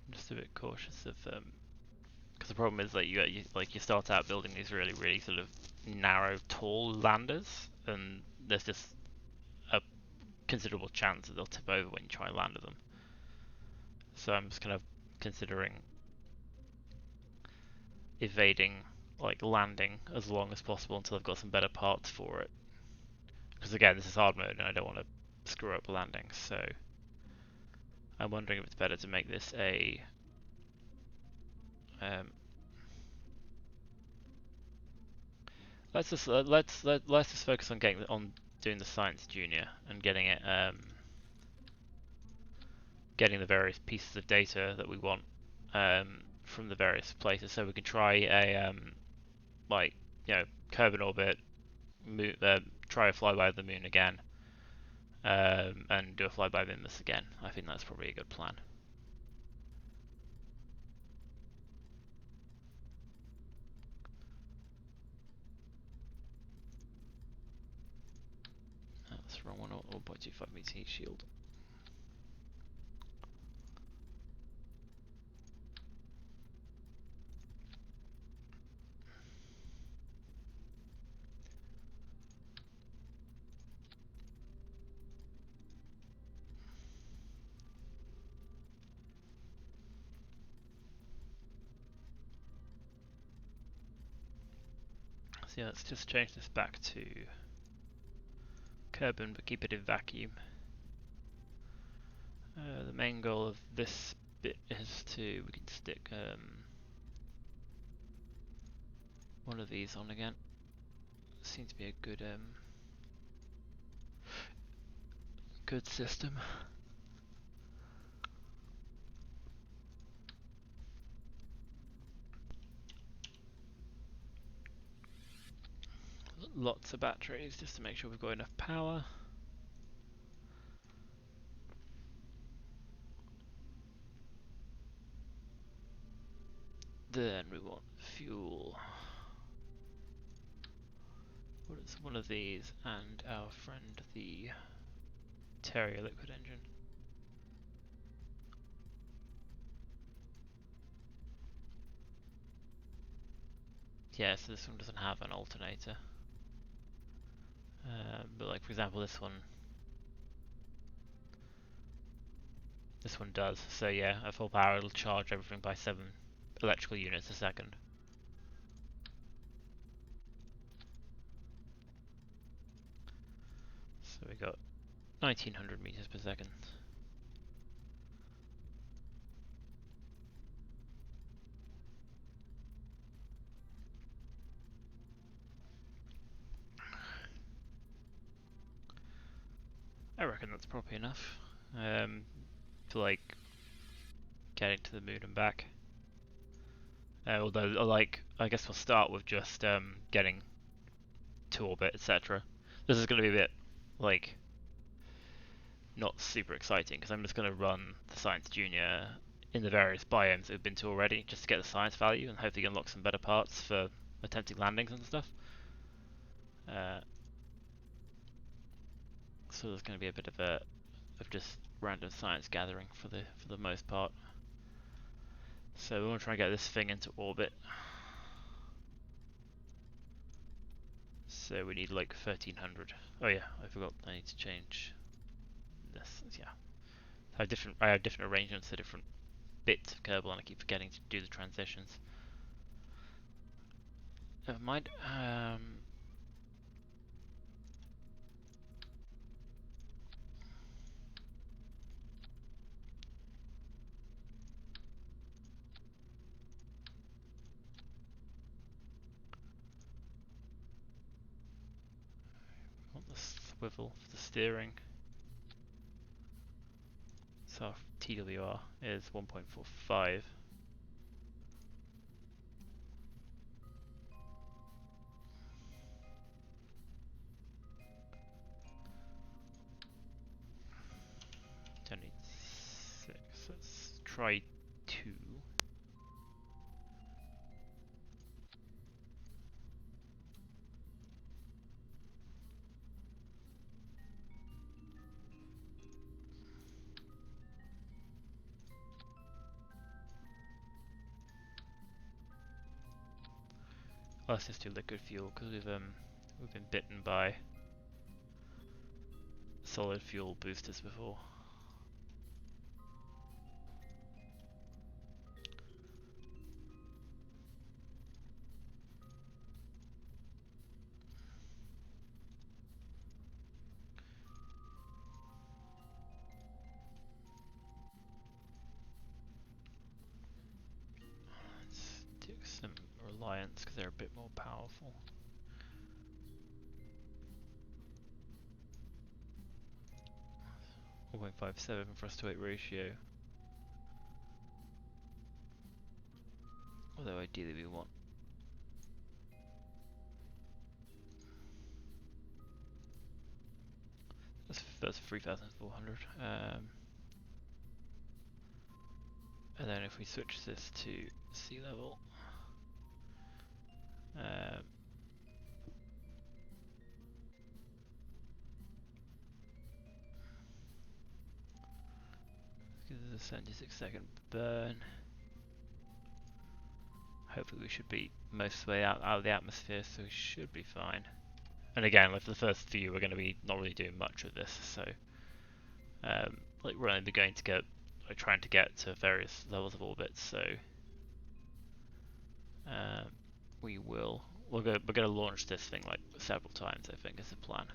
I'm just a bit cautious of because the problem is that you start out building these really sort of narrow, tall landers, and there's just a considerable chance that they'll tip over when you try and land them. So I'm just kind of considering evading like landing as long as possible until I've got some better parts for it. Because again, this is hard mode and I don't want to screw up landings, so I'm wondering if it's better to make this a let's just focus on doing the Science Junior and getting it getting the various pieces of data that we want from the various places, so we can try a like, you know, Kerman orbit, try a flyby of the moon again, and do a flyby of Mimas again. I think that's probably a good plan. That's the wrong one. 1.25 meter heat shield. So yeah, let's just change this back to Kerman, but keep it in vacuum. The main goal of this bit is we can stick one of these on again. Seems to be a good good system. Lots of batteries just to make sure we've got enough power. Then we want fuel. What is one of these and our friend the Terrier liquid engine. Yeah, so this one doesn't have an alternator. But like for example this one does. So yeah, at full power it'll charge everything by 7 electrical units a second. So we got 1900 meters per second. I reckon that's probably enough for like getting to the moon and back. Although, like, I guess we'll start with just getting to orbit, etc. This is going to be a bit like not super exciting because I'm just going to run the Science Junior in the various biomes that we've been to already, just to get the science value and hopefully unlock some better parts for attempting landings and stuff. So there's going to be a bit of just random science gathering for the most part. So we want to try and get this thing into orbit. So we need like 1300. Oh yeah, I forgot. I need to change this. Yeah, I have different arrangements for different bits of Kerbal, and I keep forgetting to do the transitions. Never mind. Want the swivel for the steering. So our TWR is 1.45. Don't need 6. Let's try 2. Let's just do liquid fuel because we've been bitten by solid fuel boosters before. Let's do some Reliance because they're a bit more powerful. One 1.57 thrust to weight ratio. Although ideally we want that's 3,400. And then if we switch this to sea level, this is a 76-second burn. Hopefully we should be most of the way out of the atmosphere, so we should be fine. And again, like for the first few, we're going to be not really doing much with this, so like we're only going to get, like trying to get to various levels of orbit. So we're going to launch this thing like several times. I think is the plan.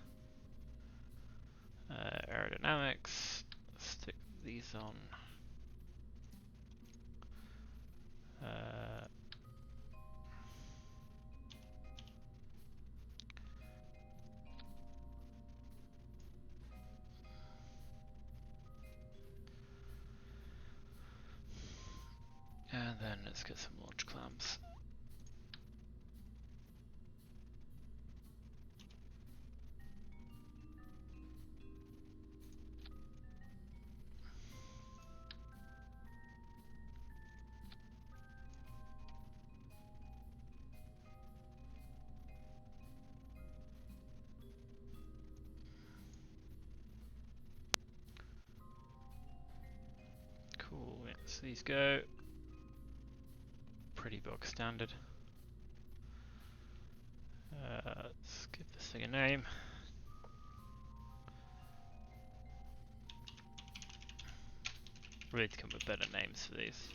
Aerodynamics. Stick these on. Let's get some launch clamps. Cool, yeah, so these go. Pretty bog standard. Let's give this thing a name. We need to come up with better names for these.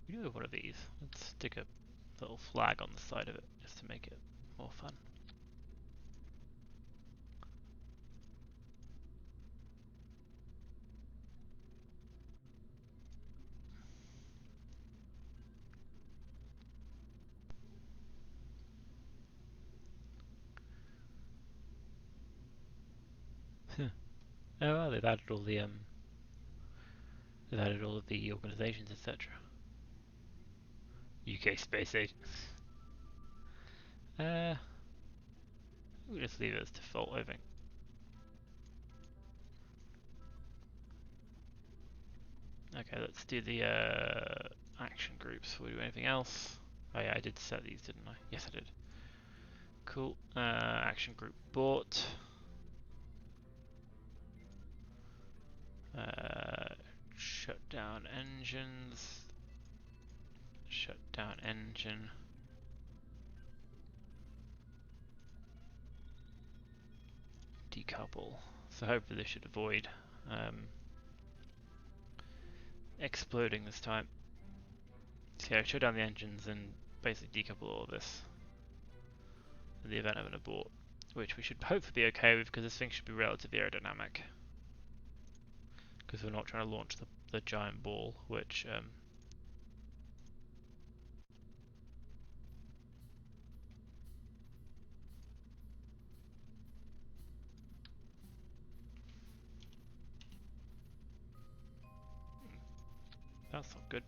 We do have one of these. Let's stick a little flag on the side of it just to make it more fun. Oh well, they've added all the organisations, etc. UK Space Agents. We'll just leave it as default, I think. Okay, let's do the action groups. Will we do anything else? Oh yeah, I did set these, didn't I? Yes, I did. Cool. Action group bought. Shut down engines. Shut down engine. Decouple. So hopefully this should avoid exploding this time. So yeah, shut down the engines and basically decouple all of this in the event of an abort, which we should hopefully be okay with because this thing should be relatively aerodynamic. Because we're not trying to launch the giant ball, which that's not good.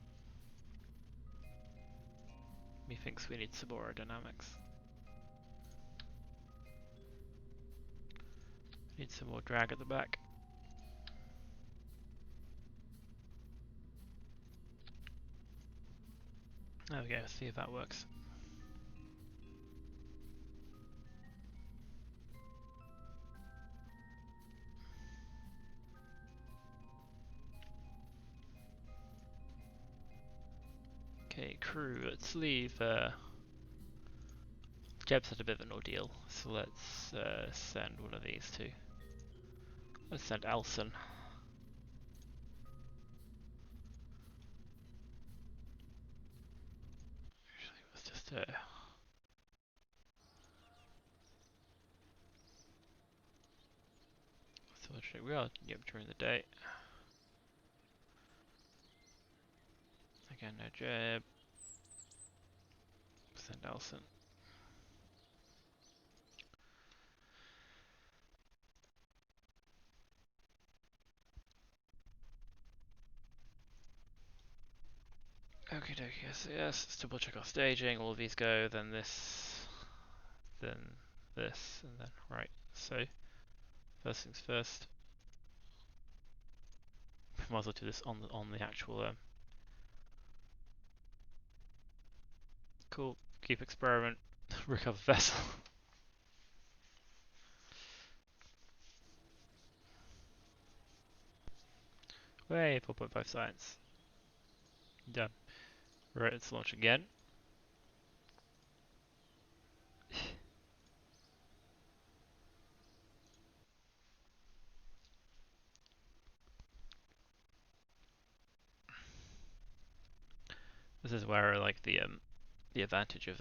Methinks we need some more aerodynamics. Need some more drag at the back. There we go, see if that works. Okay, crew, let's leave. Jeb's had a bit of an ordeal, so let's send one of these two. Let's send Alson. Actually, let's just so much we are during the day. Again, no Jeb. Send Alson. Okay, dokie, yes, let's double check our staging. All of these go, then this, and then, right. So, first things first. Might as well do this on the actual. Cool. Keep experiment. Recover vessel. Way 4.5 science. Done. Right, let's launch again. This is where like the advantage of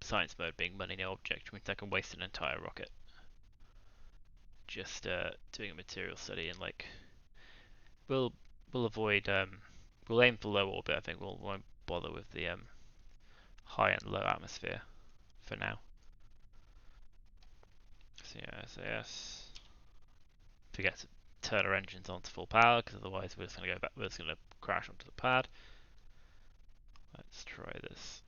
science mode being money no object means I can waste an entire rocket just doing a material study and like we'll avoid we'll aim for low orbit. I think we won't bother with the high and low atmosphere for now. SAS. Forget to turn our engines on to full power, because otherwise we're just going to go back. We're just going to crash onto the pad. Let's try this.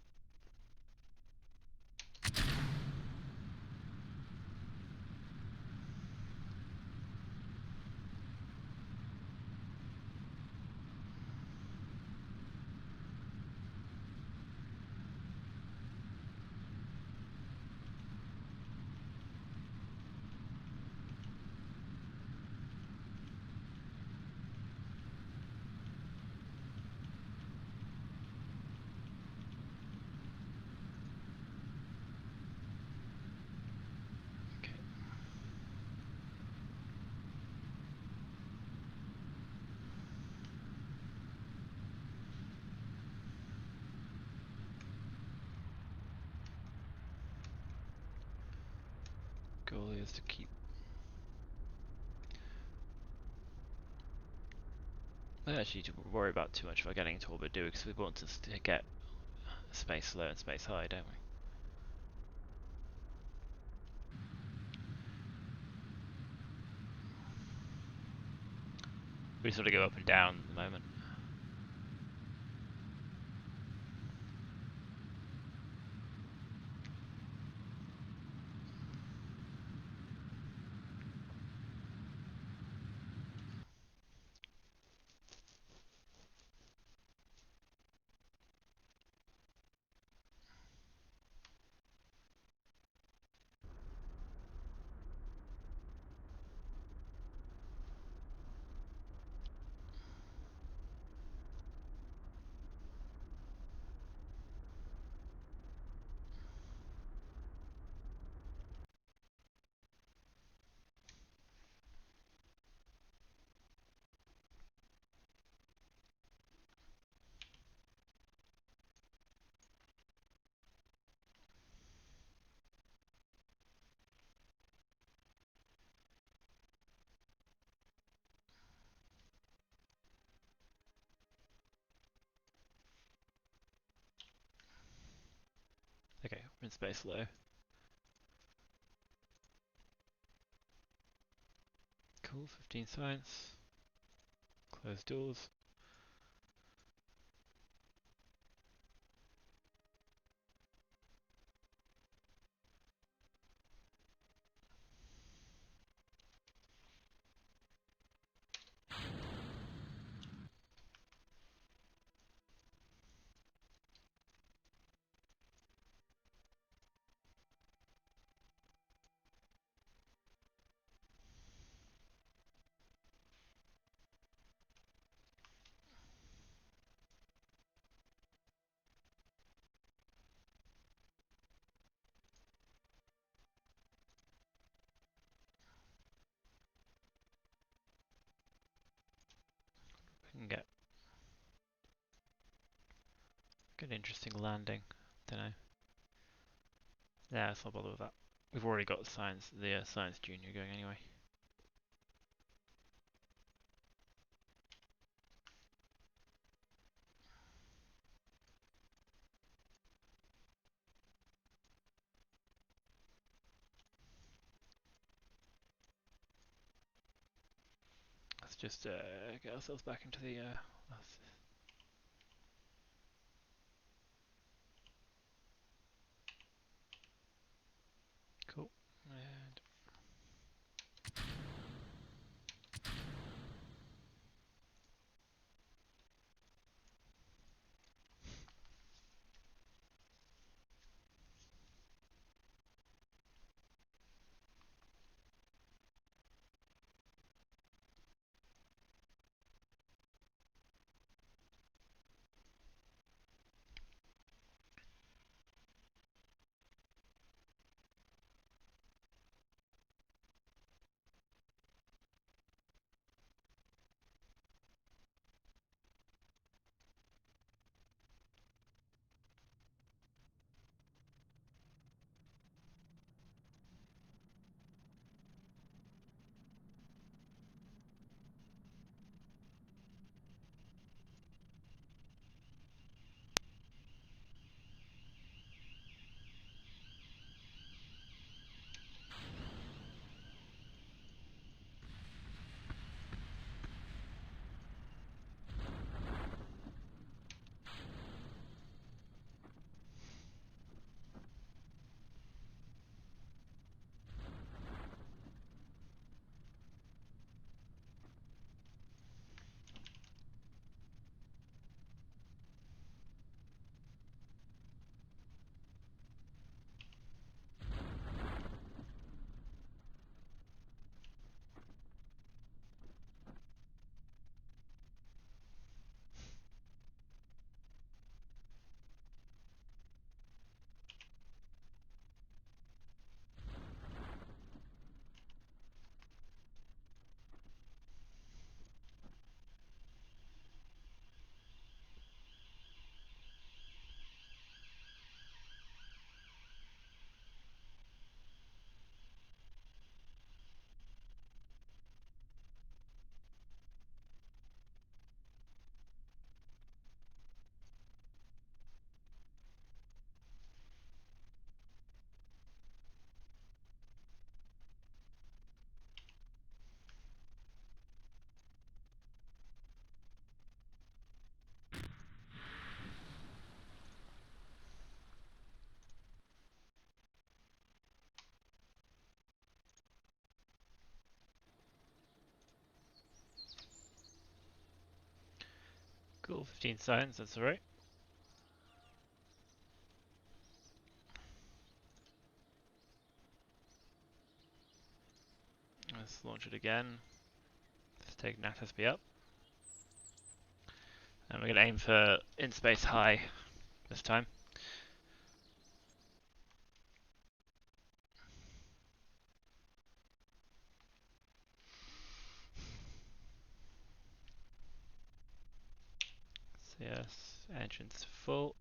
Goal is to keep. I don't actually worry about too much about getting into orbit, do we? Because we want to get space low and space high, don't we? We sort of go up and down at the moment. Okay, we're in space low. Cool, 15 science. Close doors. We can get an interesting landing. Don't know. Yeah, let's not bother with that. We've already got the science junior going anyway. Let's just get ourselves back into the. Cool. And Cool, 15 seconds, that's alright. Let's launch it again. Let's take Natasby up. And we're going to aim for in-space high this time. So yes, engine's full.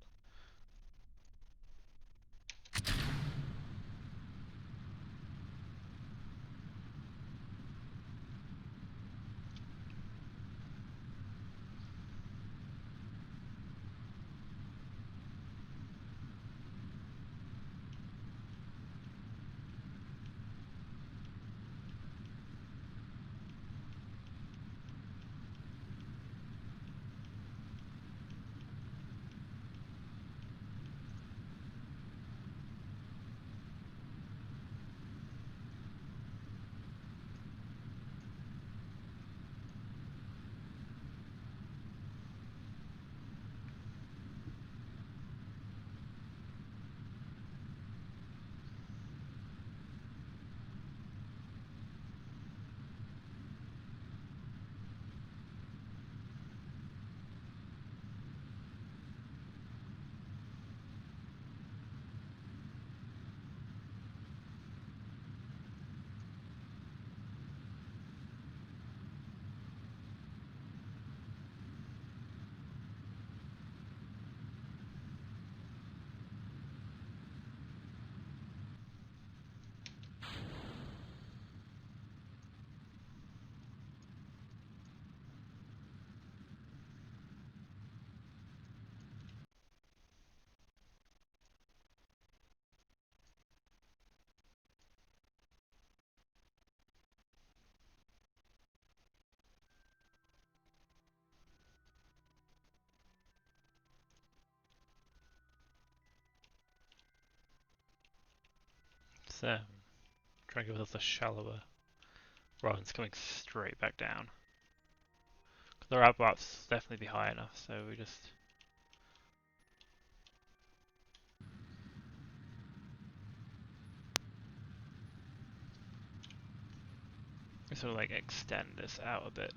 So, try and go with a shallower rather than coming straight back down. The route box definitely be high enough, so we just sort of like extend this out a bit.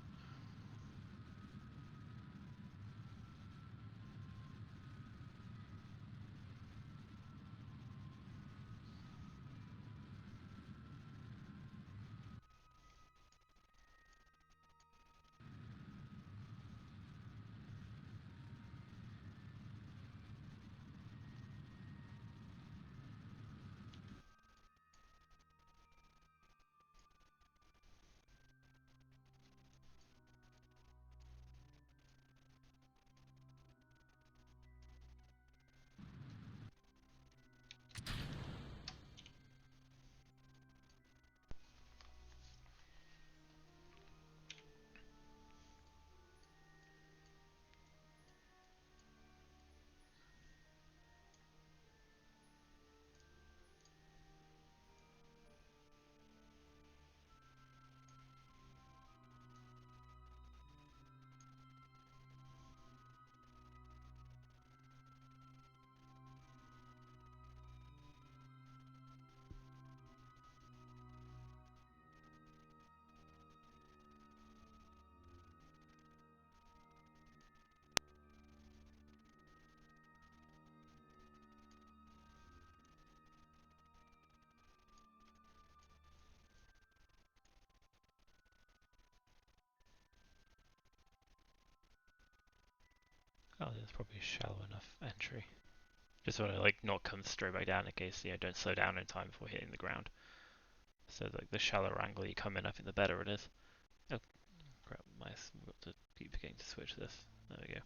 Oh, there's probably a shallow enough entry. Just want to like not come straight back down in case don't slow down in time before hitting the ground. So like the shallower angle you come in, I think the better it is. Oh crap! I've got to keep forgetting to switch this. There we go.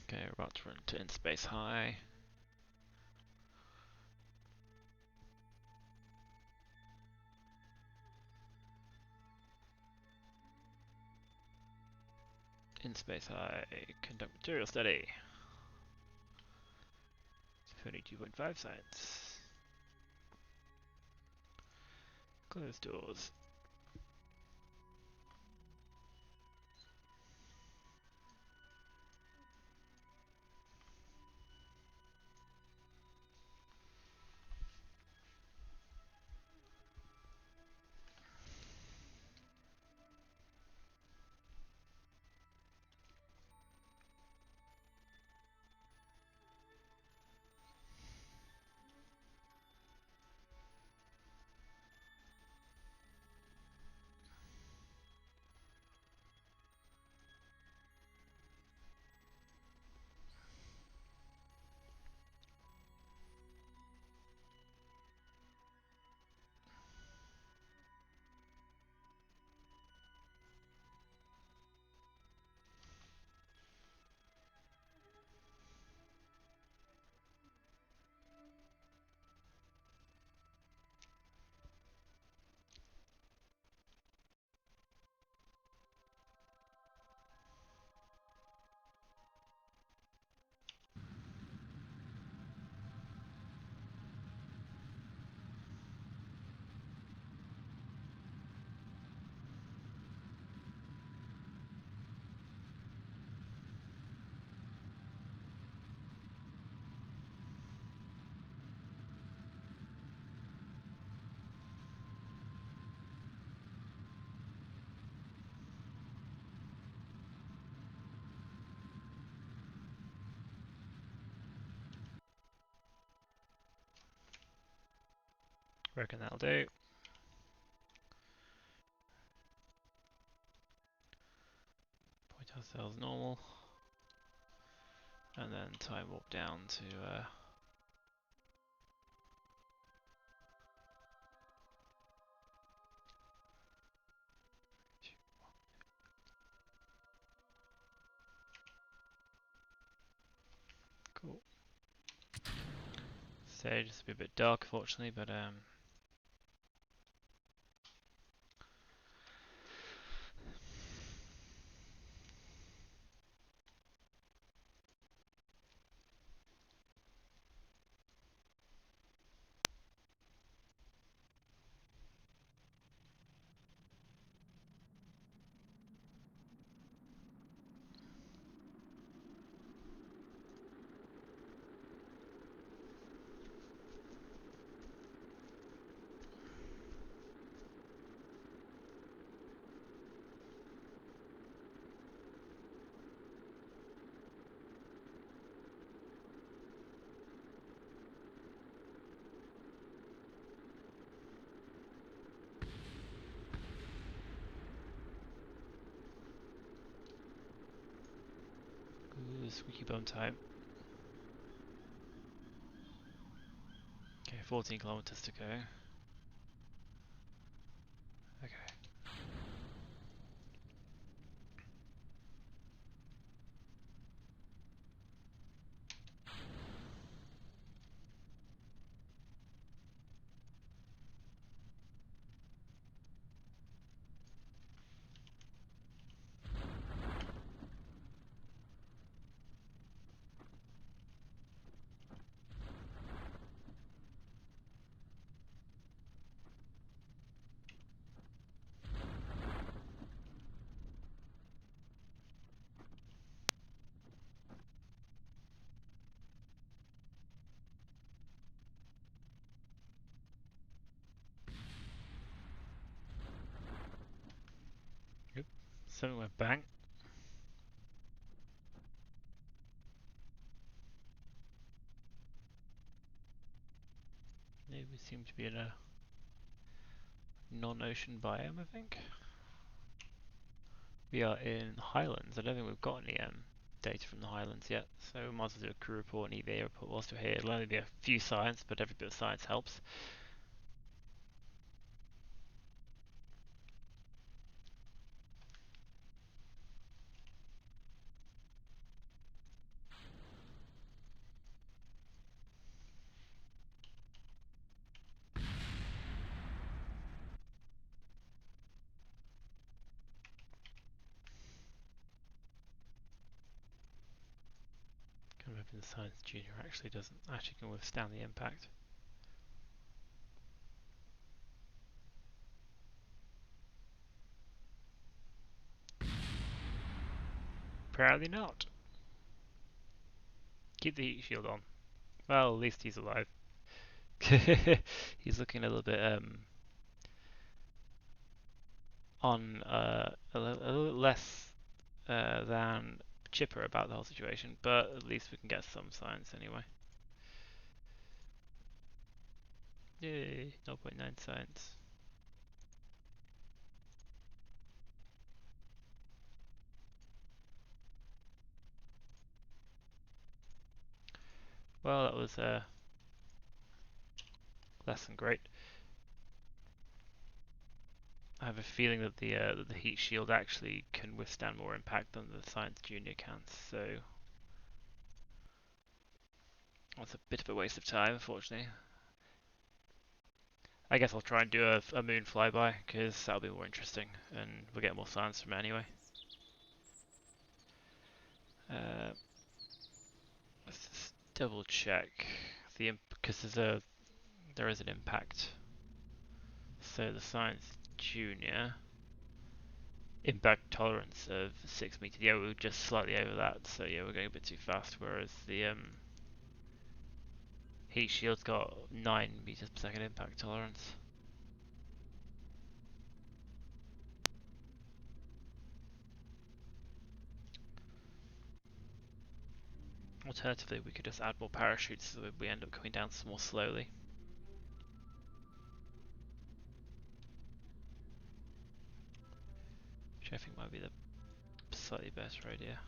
Okay, we're about to run to in-space high. In-space high, conduct material study. 22.5 science. Close doors. Reckon that'll do. Point ourselves normal. And then time warp down to cool. Stage is a bit dark unfortunately, but ooh, squeaky bum time. Okay, 14 kilometers to go. Okay. Yep. Something went bang. Yeah, we seem to be in a non-ocean biome, I think. We are in Highlands. I don't think we've got any data from the Highlands yet, so we might as well do a crew report and EVA report whilst we're here. It'll only be a few science, but every bit of science helps. Kind of a Even the Science Junior actually can withstand the impact. Apparently not. Keep the heat shield on. Well, at least he's alive. He's looking a little bit a little less than chipper about the whole situation, but at least we can get some science anyway. Yay, 0.9 science. Well, that was less than great. I have a feeling that the heat shield actually can withstand more impact than the Science Junior can, so that's a bit of a waste of time, unfortunately. I guess I'll try and do a moon flyby, because that'll be more interesting, and we'll get more science from it anyway. Let's just double check because there is an impact. So the Science Junior impact tolerance of 6 meters. Yeah, we were just slightly over that. So yeah, we're going a bit too fast. Whereas the heat shield's got 9 meters per second impact tolerance. Alternatively, we could just add more parachutes so that we end up coming down more slowly. Which I think might be the slightly better idea.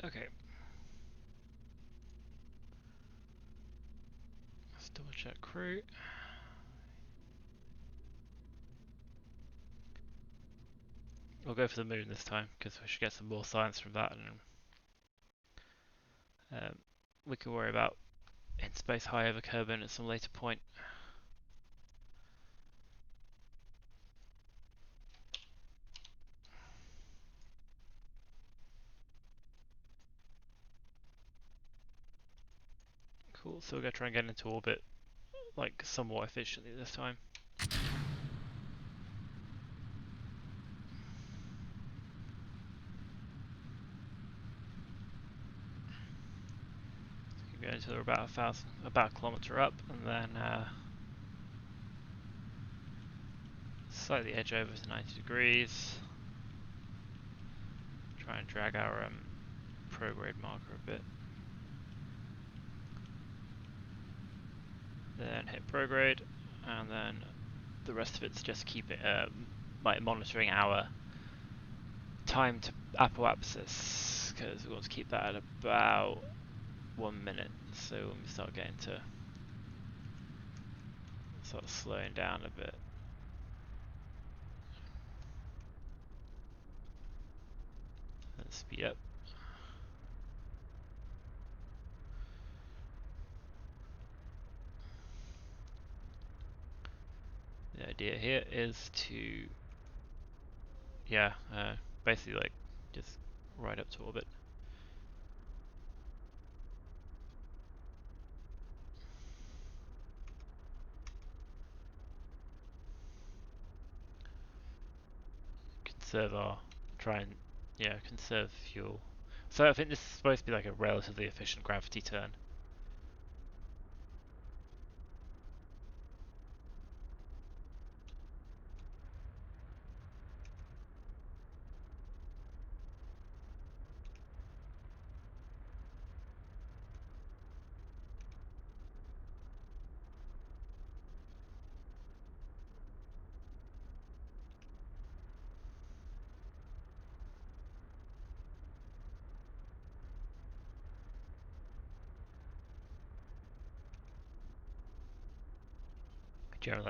Okay. Let's double check crew. We'll go for the moon this time because we should get some more science from that, and we can worry about in space high over Kerman at some later point. Cool, so we're going to try and get into orbit like somewhat efficiently this time. Keep going until we're about about a kilometre up, and then slightly edge over to 90 degrees. Try and drag our prograde marker a bit. Then hit prograde, and then the rest of it's just keep it like monitoring our time to apoapsis, because we want to keep that at about 1 minute. So when we start getting to sort of slowing down a bit. And speed up. The idea here is to, yeah, basically like just right up to orbit. Try and, yeah, conserve fuel. So I think this is supposed to be like a relatively efficient gravity turn.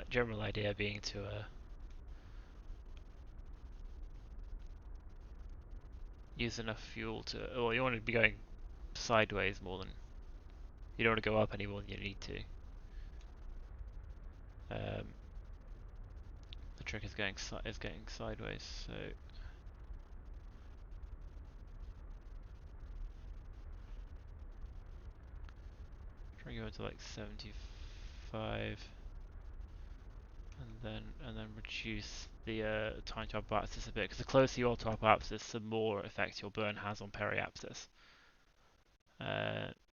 General idea being to use enough fuel to. Well, you want to be going sideways more than. You don't want to go up any more than you need to. The trick is getting sideways. So try and go into like 75, and then reduce the time to apoapsis a bit. Because the closer you are to apoapsis, the more effect your burn has on periapsis.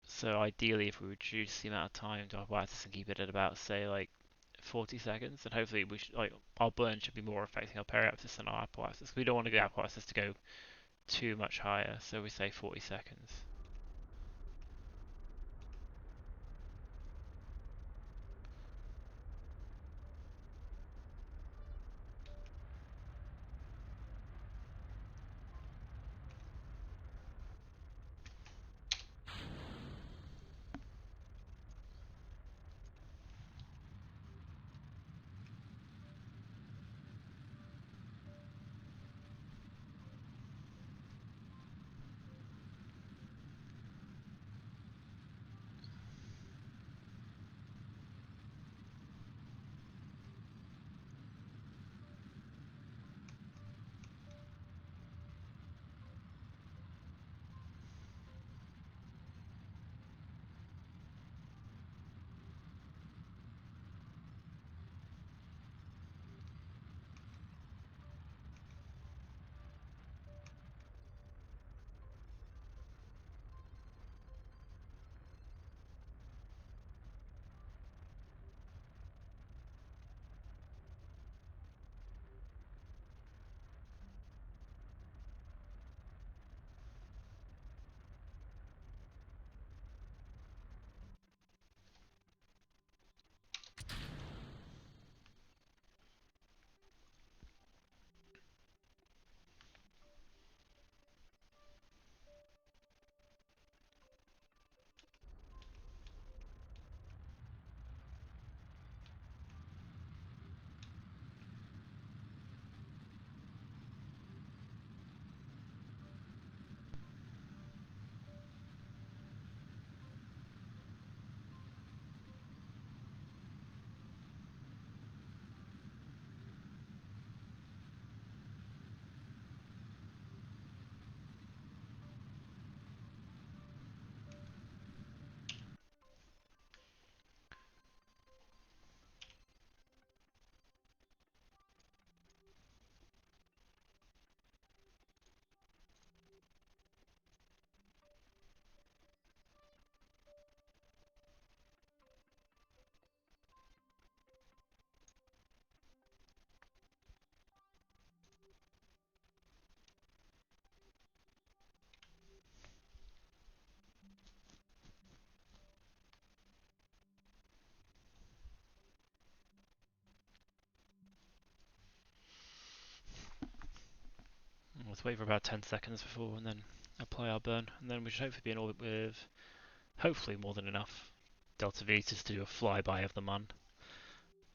So ideally, if we reduce the amount of time to apoapsis and keep it at about, say, like 40 seconds, then hopefully we should, like, our burn should be more affecting our periapsis than our apoapsis. We don't want the apoapsis to go too much higher, so we say 40 seconds. Let's wait for about 10 seconds before and then apply our burn, and then we should hopefully be in orbit with hopefully more than enough delta V to do a flyby of the Mun.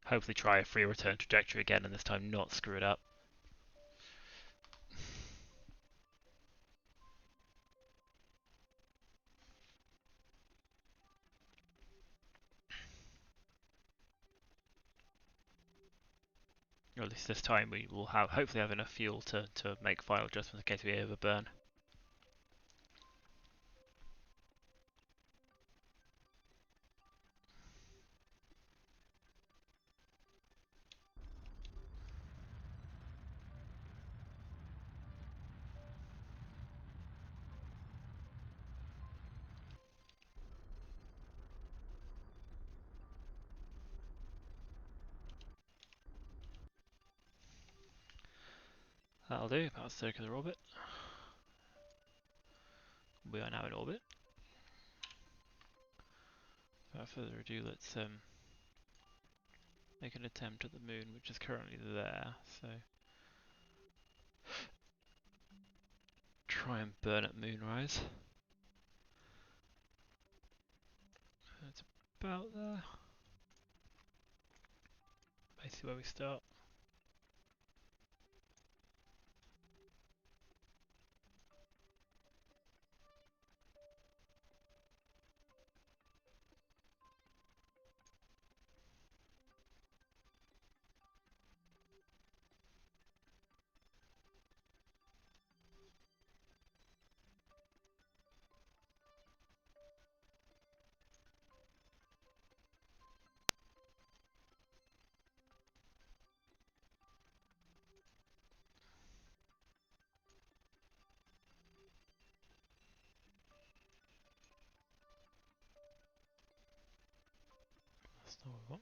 Hopefully try a free return trajectory again, and this time not screw it up. Or at least this time we will hopefully have enough fuel to make final adjustments in case we overburn. That'll do, about circular orbit. We are now in orbit. Without further ado, let's make an attempt at the moon, which is currently there, so try and burn at moonrise. It's about there. See where we start. That's not what we want.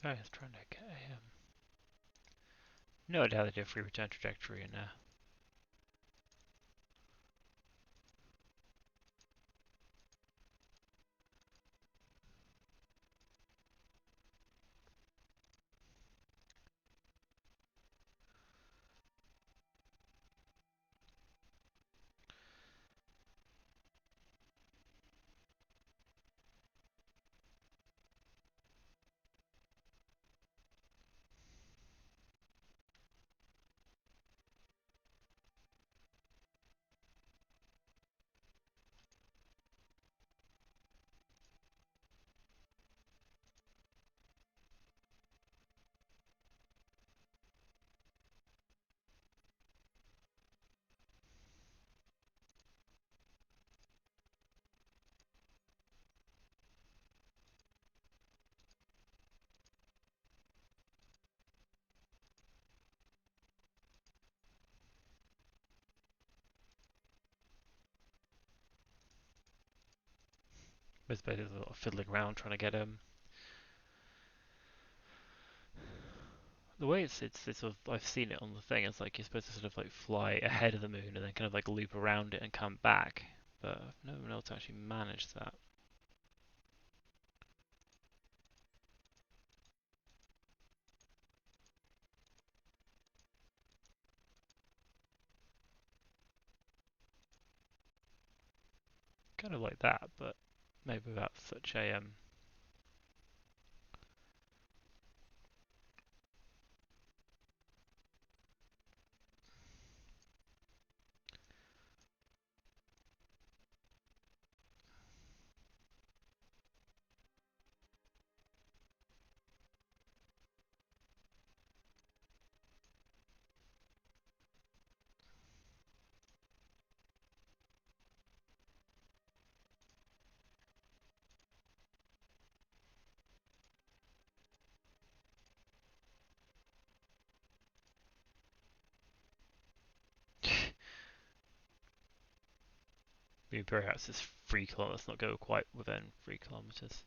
I was trying to get a no idea how they do a free return trajectory in there. There's basically a lot of fiddling around trying to get the way it's sort of, I've seen it on the thing. It's like you're supposed to sort of like fly ahead of the moon and then kind of like loop around it and come back. But I've never been able to actually manage that. Kind of like that, but maybe without such a maybe perhaps it's 3 kilometers, not go quite within 3 kilometers.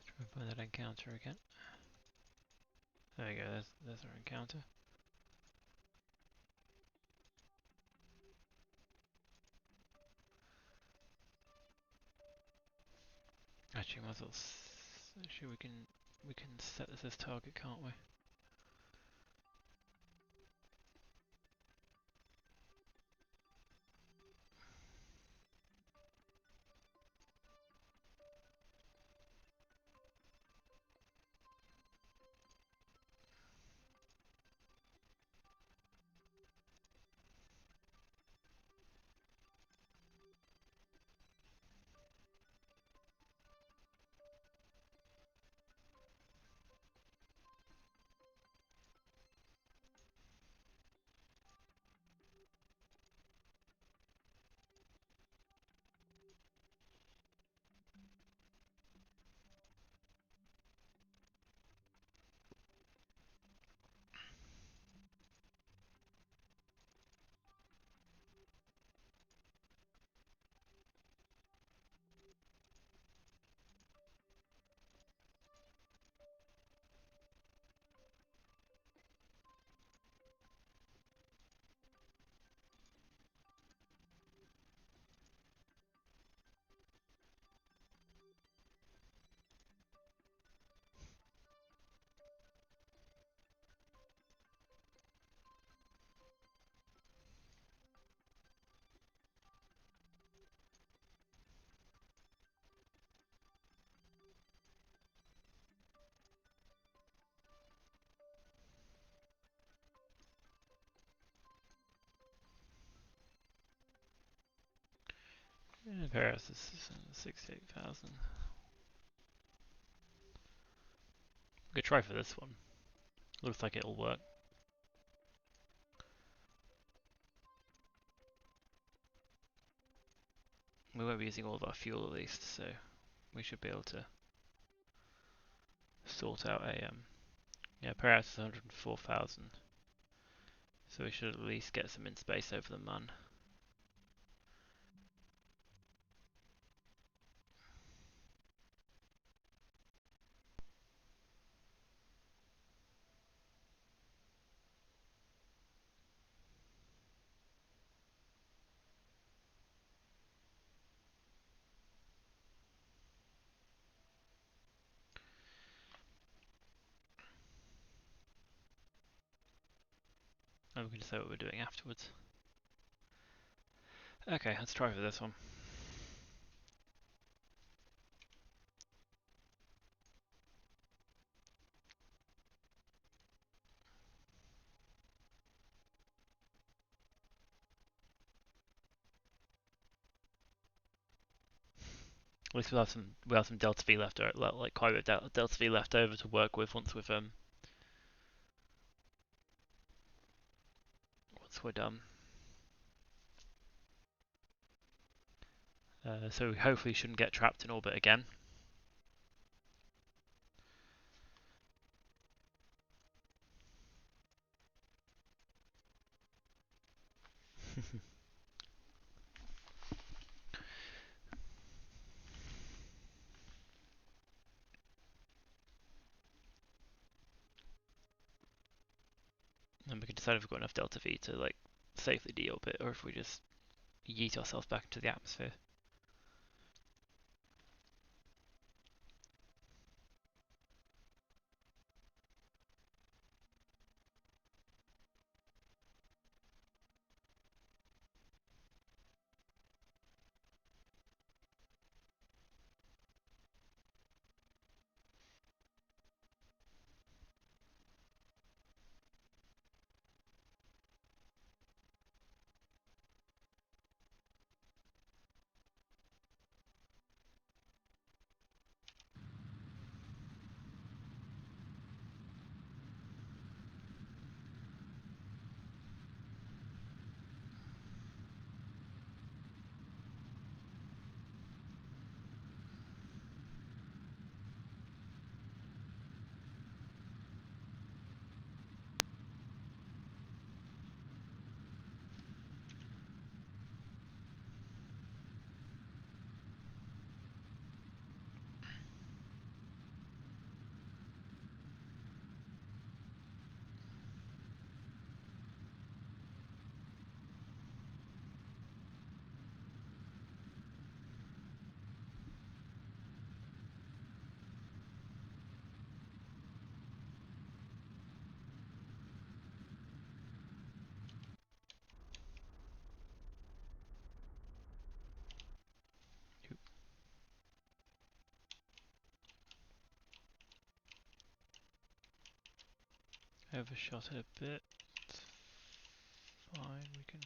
Try and find that encounter again. There we go. There's our encounter. Actually, might as well. Actually, we can set this as target, can't we? Yeah, Paris is 68,000. We could try for this one. Looks like it'll work. We won't be using all of our fuel at least, so we should be able to sort out a yeah, Paris is 104,000. So we should at least get some in space over the Mun. and we can decide what we're doing afterwards. Okay, let's try for this one. At least we'll have some delta V left over, like quite a bit of delta V left over to work with once we're done. So we hopefully shouldn't get trapped in orbit again. And we can decide if we've got enough delta V to like safely deorbit, or if we just yeet ourselves back into the atmosphere. Overshot it a bit. It's fine, we can.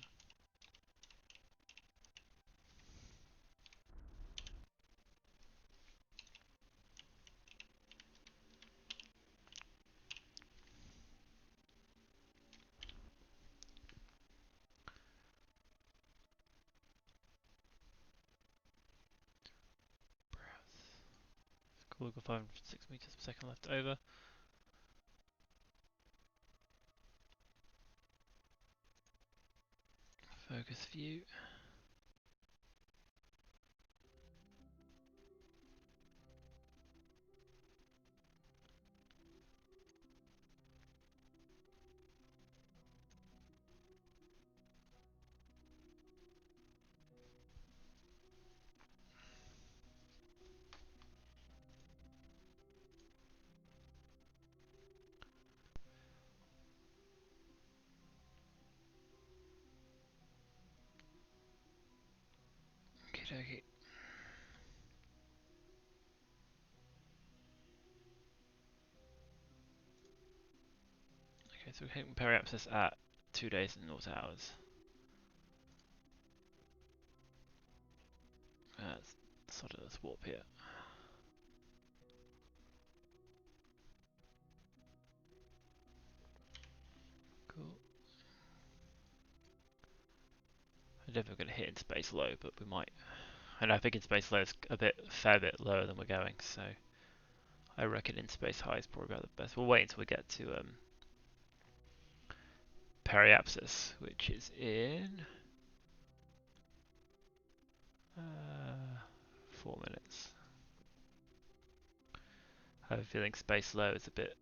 Cool, we've got 506 meters per second left over. Focus view. Okie dokie. Okay, so we're hitting periapsis at 2 days and 0 hours. That's sort of this warp here. Cool. I don't know if we're going to hit in space low, but we might. And I think in space low is fair bit lower than we're going, so I reckon in space high is probably about the best. We'll wait until we get to periapsis, which is in 4 minutes. I have a feeling space low is a bit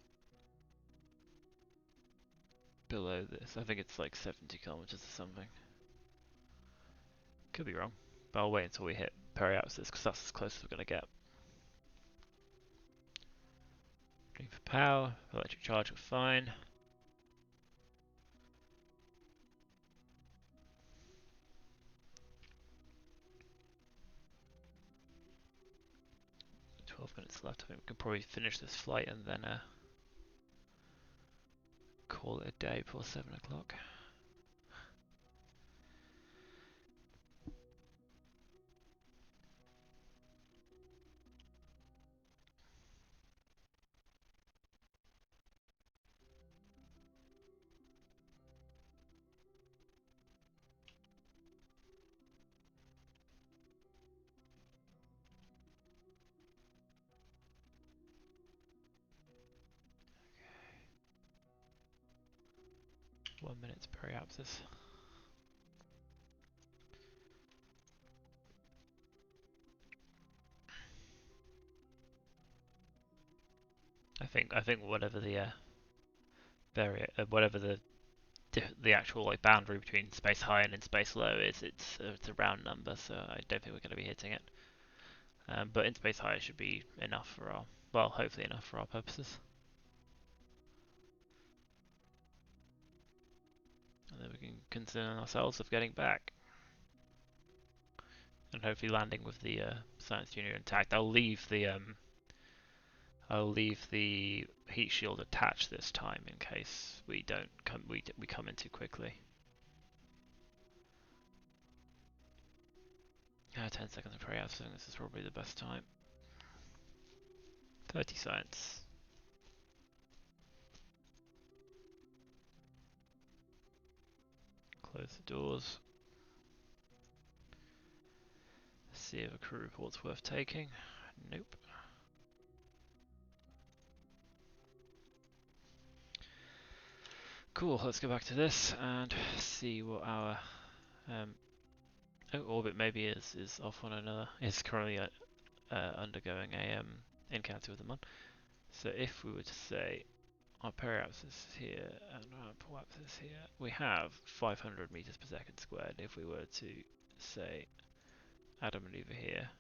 below this. I think it's like 70 kilometers or something. Could be wrong, but I'll wait until we hit periapsis because that's as close as we're going to get. Green for power, electric charge, we're fine. 12 minutes left. I think we can probably finish this flight and then call it a day before 7 o'clock. Okay. 1 minute periapsis. I think whatever the whatever the actual like boundary between space high and in space low is, it's a round number, so I don't think we're going to be hitting it. But in space high it should be enough for our, well, hopefully enough for our purposes. And then we can concern ourselves with getting back. And hopefully landing with the Science Junior intact. I'll leave the heat shield attached this time in case we come in too quickly. 10 seconds of pre-out, so this is probably the best time. 30 science. Close the doors. See if a crew report's worth taking. Nope. Cool, let's go back to this and see what our orbit maybe is off on another. It's currently undergoing a encounter with the Mun. So if we were to say our periapsis is here and our apoapsis is here, we have 500 meters per second squared. If we were to say add a maneuver here,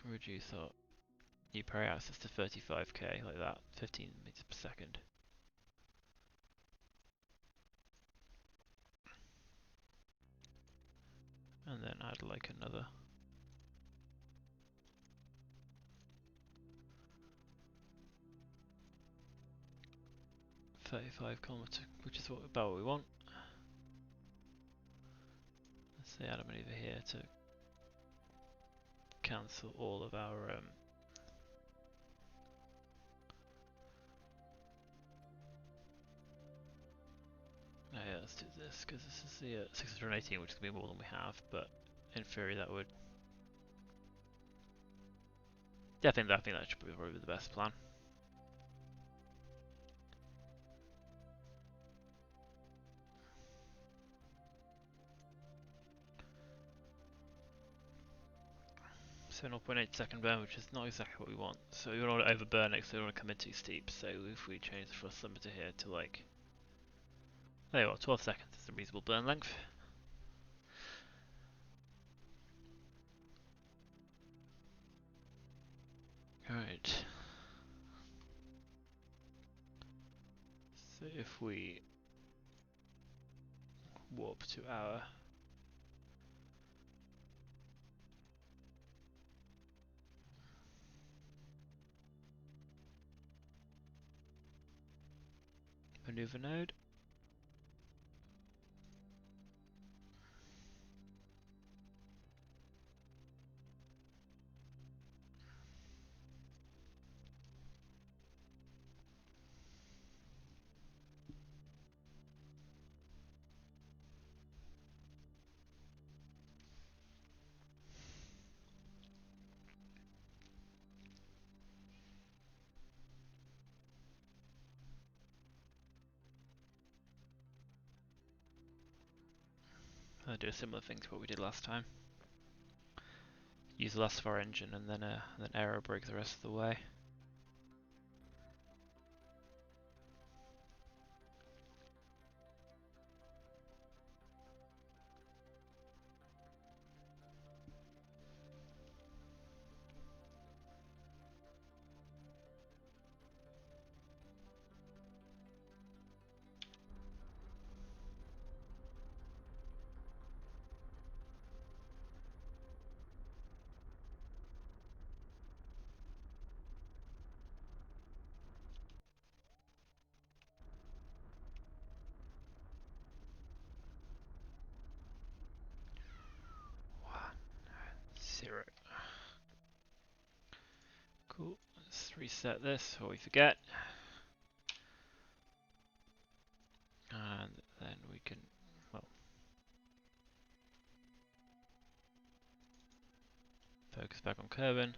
reduce our new periapsis to 35k like that, 15 meters per second. And then add like another 35 kilometer, which is about what we want. Let's say add a maneuver here to cancel all of our oh yeah, let's do this because this is the 618, which is going to be more than we have, but in theory that would... Yeah, I think that should be probably the best plan. So 0.8 second burn, which is not exactly what we want. So we don't want to overburn it, so we don't want to come in too steep. So if we change the thrust limiter here to like... There you are, 12 seconds is a reasonable burn length. Alright. So if we warp to our maneuver node, I'll do a similar thing to what we did last time. Use less of our engine and then aero brake the rest of the way. reset this before we forget. And then we can, well, focus back on Kerman.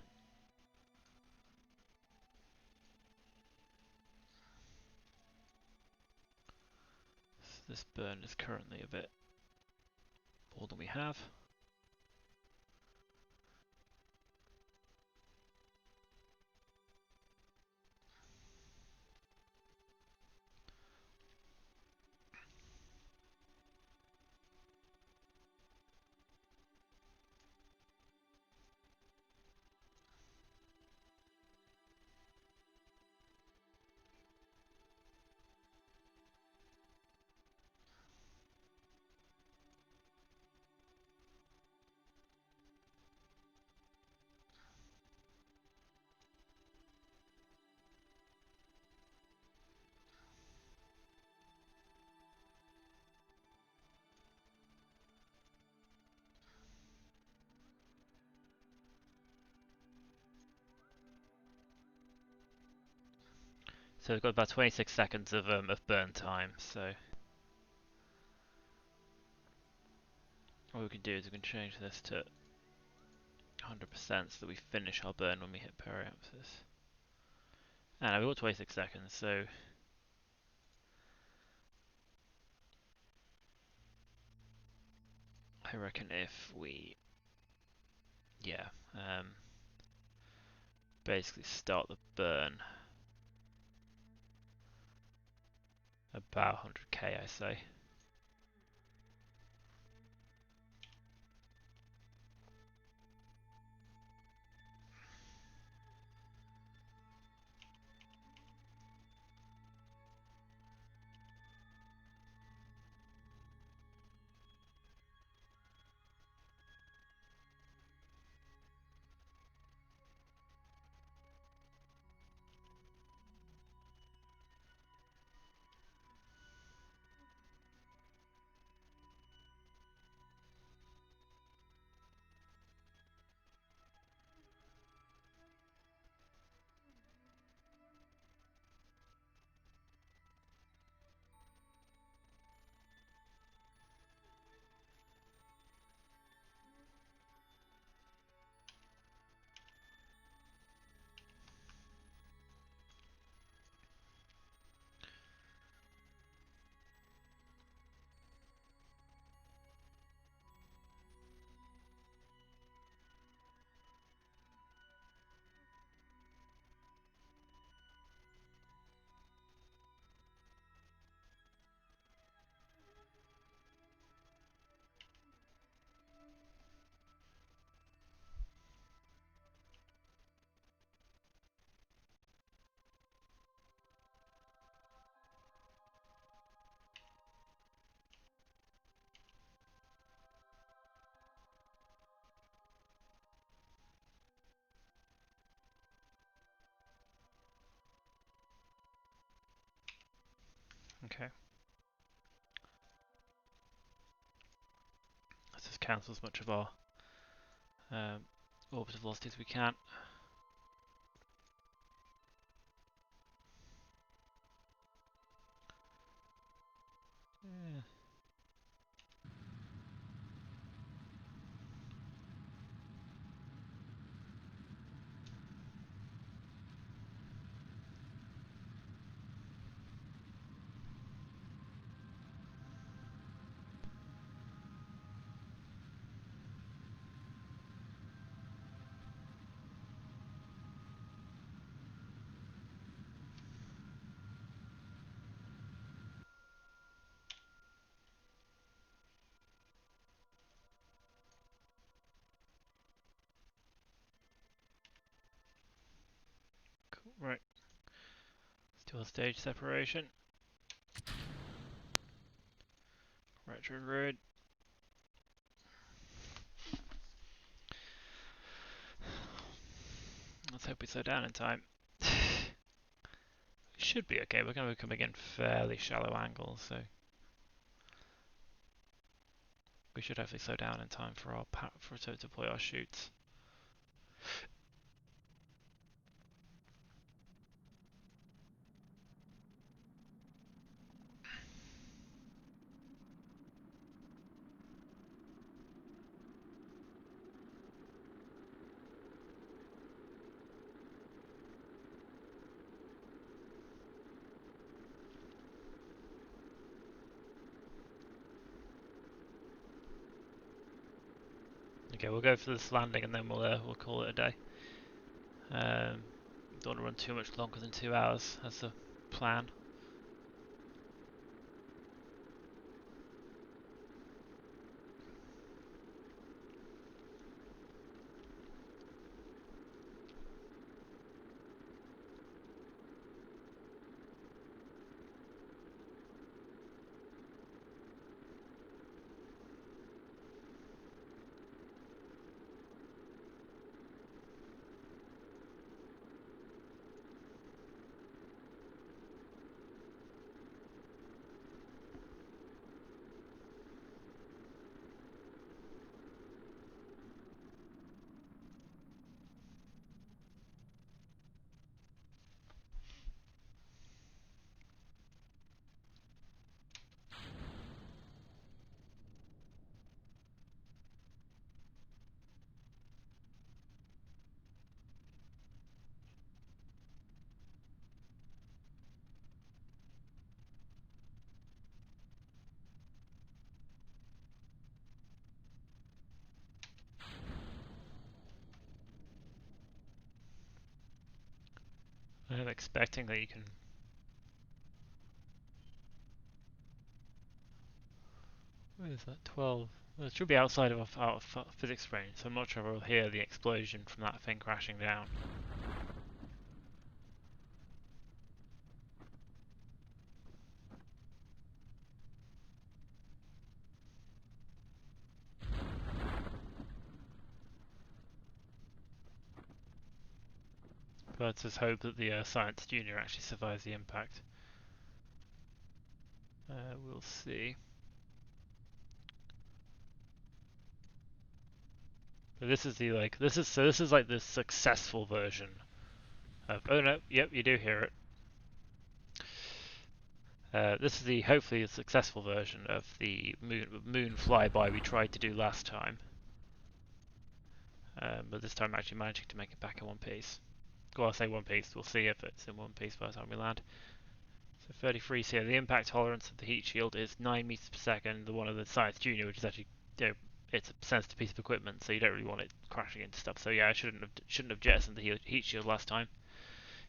So this burn is currently a bit more than we have. So we've got about 26 seconds of burn time, so what we can do is we can change this to 100% so that we finish our burn when we hit periapsis. And we've got 26 seconds, so I reckon if we, basically start the burn about 100k, I say. Okay. Let's just cancel as much of our orbital velocity as we can. Yeah. Cool. Right. Let's do our stage separation. Retrograde. Let's hope we slow down in time. Should be okay. We're going to be coming in fairly shallow angles, so we should hopefully slow down in time for our to deploy our chutes. Okay, we'll go for this landing and then we'll call it a day. Don't want to run too much longer than 2 hours. That's the plan. I'm expecting that you can... Where is that? 12. Well, it should be outside of our physics range, so I'm not sure we'll hear the explosion from that thing crashing down. But let's just hope that the Science Junior actually survives the impact. We'll see. But this is the this is like the successful version of... Oh no, yep, you do hear it. This is the hopefully successful version of the moon flyby we tried to do last time. But this time actually managing to make it back in one piece. Well, I'll say one piece. We'll see if it's in one piece by the time we land. So 33. So yeah, the impact tolerance of the heat shield is 9 meters per second. The one of the Science Junior, which is actually, it's a sensitive piece of equipment, so you don't really want it crashing into stuff. So yeah, I shouldn't have jettisoned the heat shield last time.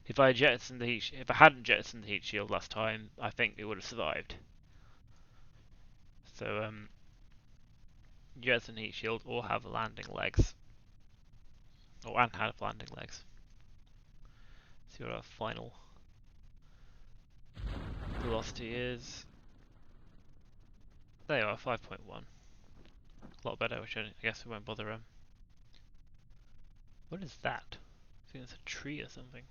If I hadn't jettisoned the heat shield last time, I think it would have survived. So jettison heat shield or have landing legs, and have landing legs. See what our final velocity is. There you are, 5.1. A lot better, which I guess we won't bother. What is that? I think it's a tree or something.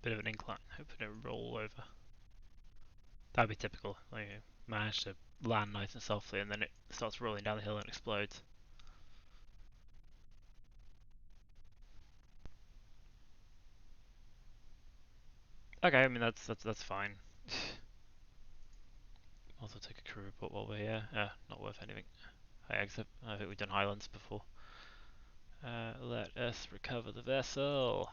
Bit of an incline. Hope it don't roll over. That'd be typical. Like, you manage to land nice and softly, and then it starts rolling down the hill and explodes. Okay, I mean that's fine. Also take a crew report while we're here. Not worth anything. I exit. I think we've done Highlands before. Let us recover the vessel.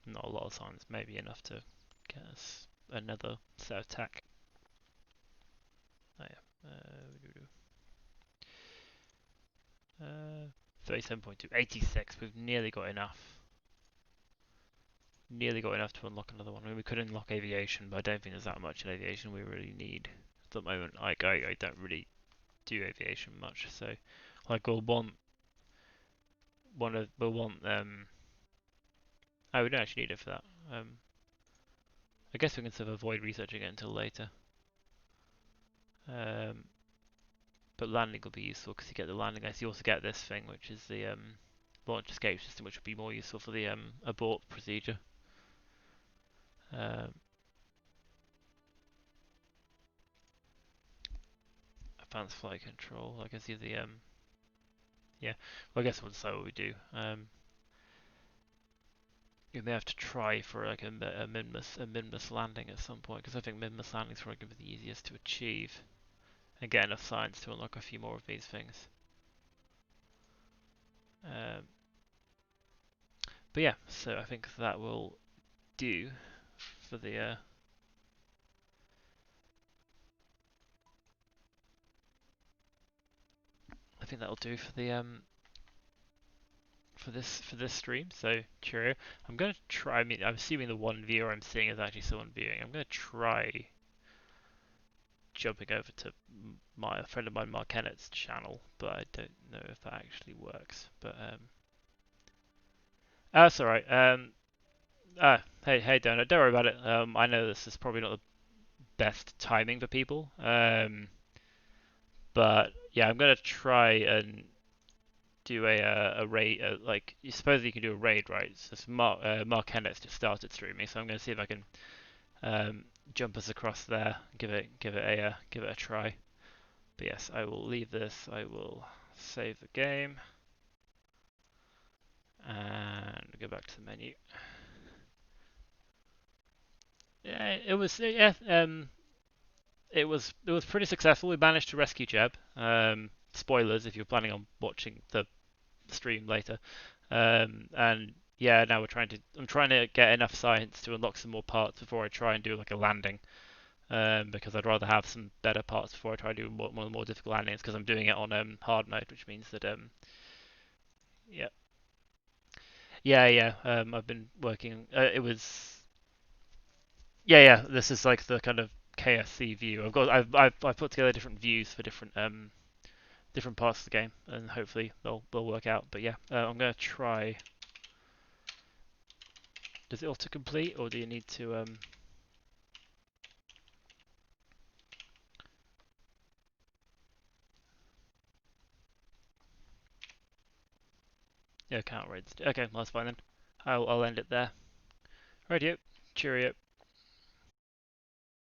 Not a lot of times, maybe enough to get us another set of tech. Oh yeah. 37.2, 86. We've nearly got enough. Nearly got enough to unlock another one. I mean, we could unlock aviation, but I don't think there's that much in aviation we really need at the moment. Like, I don't really do aviation much, so like we'll want we'll want oh, we don't actually need it for that. I guess we can sort of avoid researching it until later. But landing will be useful because you get the landing ice. You also get this thing, which is the launch escape system, which would be more useful for the abort procedure. Advanced flight control. I can see the yeah. Well, I guess we'll decide what we do. You may have to try for like a minmus landing at some point because I think minmus landing is probably going to be the easiest to achieve and get enough science to unlock a few more of these things. But yeah, so I think that will do for the I think that'll do for the for this stream. So cheerio. I'm gonna try. I mean, I'm assuming the one viewer I'm seeing is actually someone viewing. I'm gonna try jumping over to a friend of mine, Mark Kennett's channel, but I don't know if that actually works. But that's all right. Hey, Donut, don't worry about it. I know this is probably not the best timing for people. But yeah, I'm gonna try and do a raid. Like you suppose you can do a raid, right? So Mark Kennett's just started streaming, so I'm gonna see if I can jump us across there, give it a try. But yes, I will leave this. I will save the game and go back to the menu. Yeah, it was pretty successful. We managed to rescue Jeb. Spoilers if you're planning on watching the stream later. And yeah, now I'm trying to get enough science to unlock some more parts before I try and do like a landing. Because I'd rather have some better parts before I try to do one of the more difficult landings because I'm doing it on hard mode, which means that yeah, yeah. I've been working. It was yeah. This is like the kind of KSC view. I've put together different views for different parts of the game, and hopefully they'll work out. But yeah, I'm gonna try. Does it autocomplete, or do you need to Yeah, can't read. Okay, well, that's fine then. I'll end it there. Radio, cheerio.